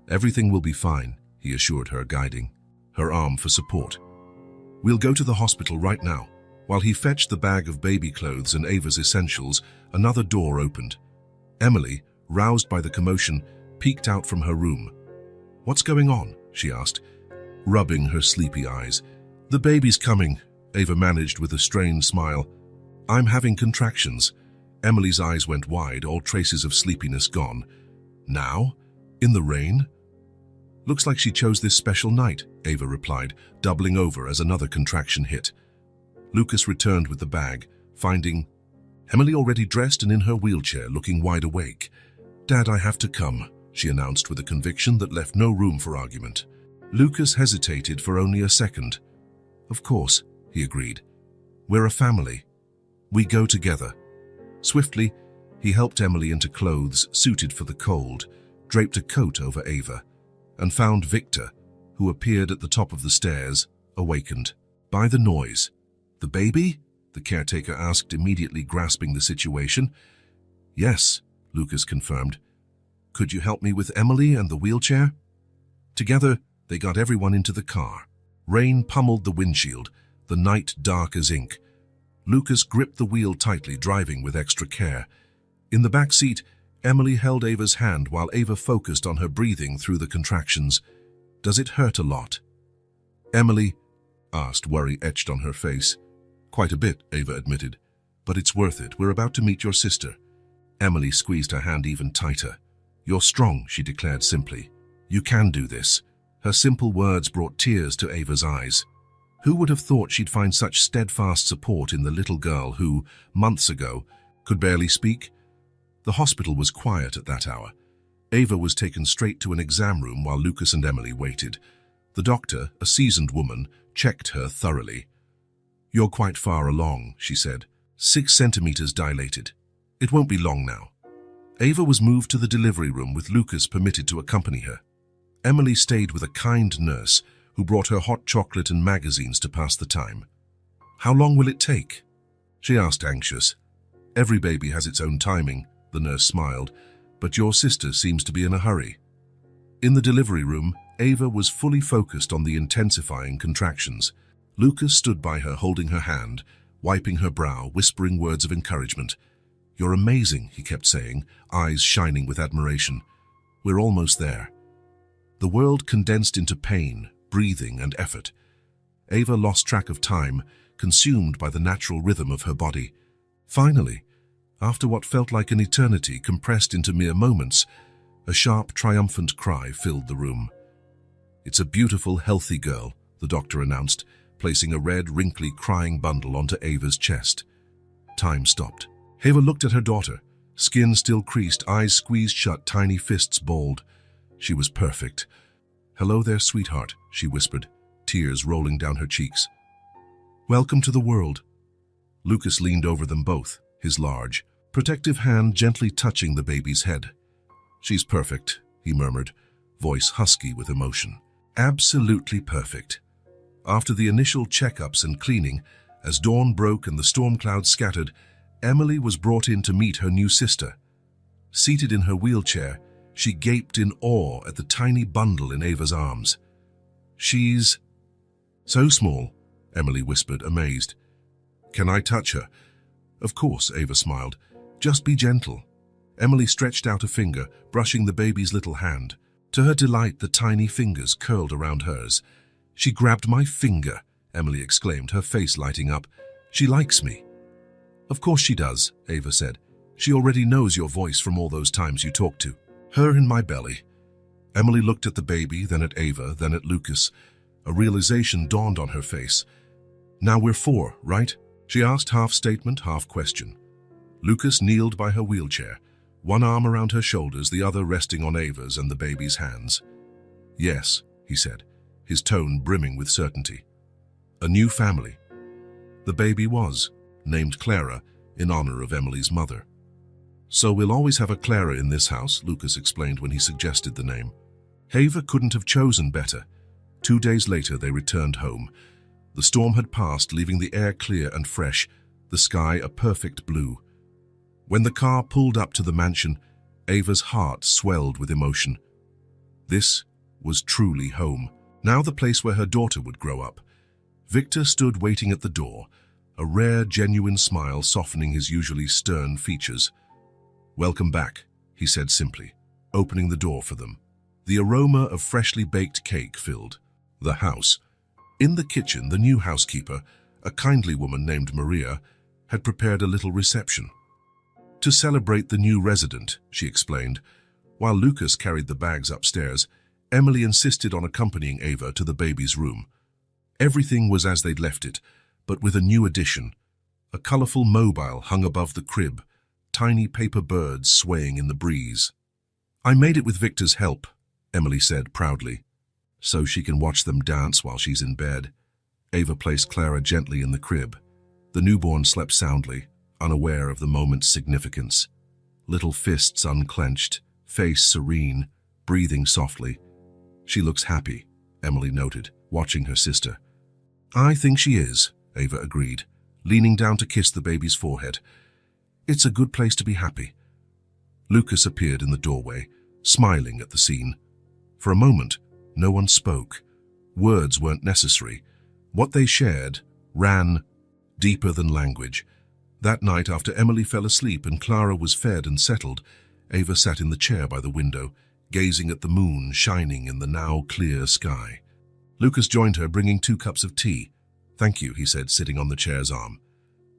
"Everything will be fine," he assured her, guiding her arm for support. "We'll go to the hospital right now." While he fetched the bag of baby clothes and Ava's essentials, another door opened. Emily, roused by the commotion, peeked out from her room. "What's going on?" she asked, rubbing her sleepy eyes. "The baby's coming," Ava managed with a strained smile. "I'm having contractions." Emily's eyes went wide, all traces of sleepiness gone. "Now? In the rain?" "Looks like she chose this special night," Ava replied, doubling over as another contraction hit. Lucas returned with the bag, finding Emily already dressed and in her wheelchair, looking wide awake. "Dad, I have to come," she announced with a conviction that left no room for argument. Lucas hesitated for only a second. "Of course," he agreed. "We're a family. We go together." Swiftly, he helped Emily into clothes suited for the cold, draped a coat over Ava, and found Victor, who appeared at the top of the stairs, awakened by the noise. "The baby?" the caretaker asked, immediately grasping the situation. "Yes," Lucas confirmed. "Could you help me with Emily and the wheelchair?" Together, they got everyone into the car. Rain pummeled the windshield, the night dark as ink. Lucas gripped the wheel tightly, driving with extra care. In the back seat, Emily held Ava's hand while Ava focused on her breathing through the contractions. "Does it hurt a lot?" Emily asked, worry etched on her face. "Quite a bit," Ava admitted. "But it's worth it. We're about to meet your sister." Emily squeezed her hand even tighter. "You're strong," she declared simply. "You can do this." Her simple words brought tears to Ava's eyes. Who would have thought she'd find such steadfast support in the little girl who, months ago, could barely speak? The hospital was quiet at that hour. Ava was taken straight to an exam room while Lucas and Emily waited. The doctor, a seasoned woman, checked her thoroughly. "You're quite far along," she said. 6 centimeters dilated. "It won't be long now." Ava was moved to the delivery room with Lucas permitted to accompany her. Emily stayed with a kind nurse who brought her hot chocolate and magazines to pass the time. "How long will it take?" she asked, anxious. "Every baby has its own timing," the nurse smiled, "but your sister seems to be in a hurry." In the delivery room, Ava was fully focused on the intensifying contractions. Lucas stood by her, holding her hand, wiping her brow, whispering words of encouragement. "You're amazing," he kept saying, eyes shining with admiration. "We're almost there." The world condensed into pain, breathing, and effort. Ava lost track of time, consumed by the natural rhythm of her body. Finally, after what felt like an eternity compressed into mere moments, a sharp, triumphant cry filled the room. "It's a beautiful, healthy girl," the doctor announced, placing a red, wrinkly, crying bundle onto Ava's chest. Time stopped. Ava looked at her daughter, skin still creased, eyes squeezed shut, tiny fists balled. She was perfect. "Hello there, sweetheart," she whispered, tears rolling down her cheeks. "Welcome to the world." Lucas leaned over them both, his large, protective hand gently touching the baby's head. "She's perfect," he murmured, voice husky with emotion. "Absolutely perfect." After the initial checkups and cleaning, as dawn broke and the storm clouds scattered, Emily was brought in to meet her new sister. Seated in her wheelchair, she gaped in awe at the tiny bundle in Ava's arms. "She's so small," Emily whispered, amazed. "Can I touch her?" "Of course," Ava smiled. "Just be gentle." Emily stretched out a finger, brushing the baby's little hand. To her delight, the tiny fingers curled around hers. "She grabbed my finger," Emily exclaimed, her face lighting up. "She likes me." "Of course she does," Ava said. "She already knows your voice from all those times you talked to her in my belly." Emily looked at the baby, then at Ava, then at Lucas. A realization dawned on her face. "Now we're four, right?" she asked, half statement, half question. Lucas kneeled by her wheelchair, one arm around her shoulders, the other resting on Ava's and the baby's hands. "Yes," he said, his tone brimming with certainty. "A new family." The baby was named Clara in honor of Emily's mother. "So we'll always have a Clara in this house," Lucas explained when he suggested the name. Ava couldn't have chosen better. 2 days later, they returned home. The storm had passed, leaving the air clear and fresh, the sky a perfect blue. When the car pulled up to the mansion, Ava's heart swelled with emotion. This was truly home, now the place where her daughter would grow up. Victor stood waiting at the door, a rare, genuine smile softening his usually stern features. "Welcome back," he said simply, opening the door for them. The aroma of freshly baked cake filled the house. In the kitchen, the new housekeeper, a kindly woman named Maria, had prepared a little reception. "To celebrate the new resident," she explained. While Lucas carried the bags upstairs, Emily insisted on accompanying Ava to the baby's room. Everything was as they'd left it, but with a new addition. A colorful mobile hung above the crib, tiny paper birds swaying in the breeze. "I made it with Victor's help," Emily said proudly, "so she can watch them dance while she's in bed." Ava placed Clara gently in the crib. The newborn slept soundly, unaware of the moment's significance. Little fists unclenched, face serene, breathing softly. "She looks happy," Emily noted, watching her sister. "I think she is," Ava agreed, leaning down to kiss the baby's forehead. "It's a good place to be happy." Lucas appeared in the doorway, smiling at the scene. For a moment, no one spoke. Words weren't necessary. What they shared ran deeper than language. That night, after Emily fell asleep and Clara was fed and settled, Ava sat in the chair by the window, gazing at the moon shining in the now clear sky. Lucas joined her, bringing 2 cups of tea. "Thank you," he said, sitting on the chair's arm.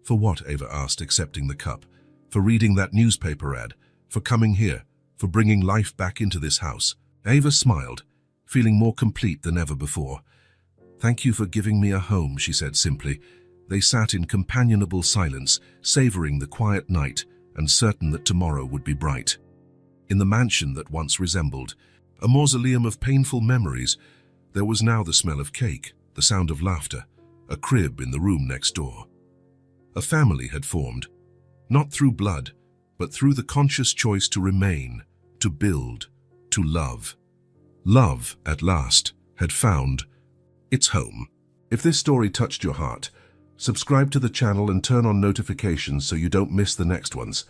"For what?" Ava asked, accepting the cup. "For reading that newspaper ad, for coming here, for bringing life back into this house." Ava smiled, feeling more complete than ever before. "Thank you for giving me a home," she said simply. They sat in companionable silence, savoring the quiet night and certain that tomorrow would be bright. In the mansion that once resembled a mausoleum of painful memories, there was now the smell of cake, the sound of laughter, a crib in the room next door. A family had formed, not through blood, but through the conscious choice to remain, to build, to love. Love, at last, had found its home. If this story touched your heart, subscribe to the channel and turn on notifications so you don't miss the next ones.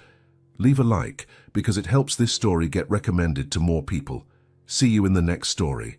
Leave a like because it helps this story get recommended to more people. See you in the next story.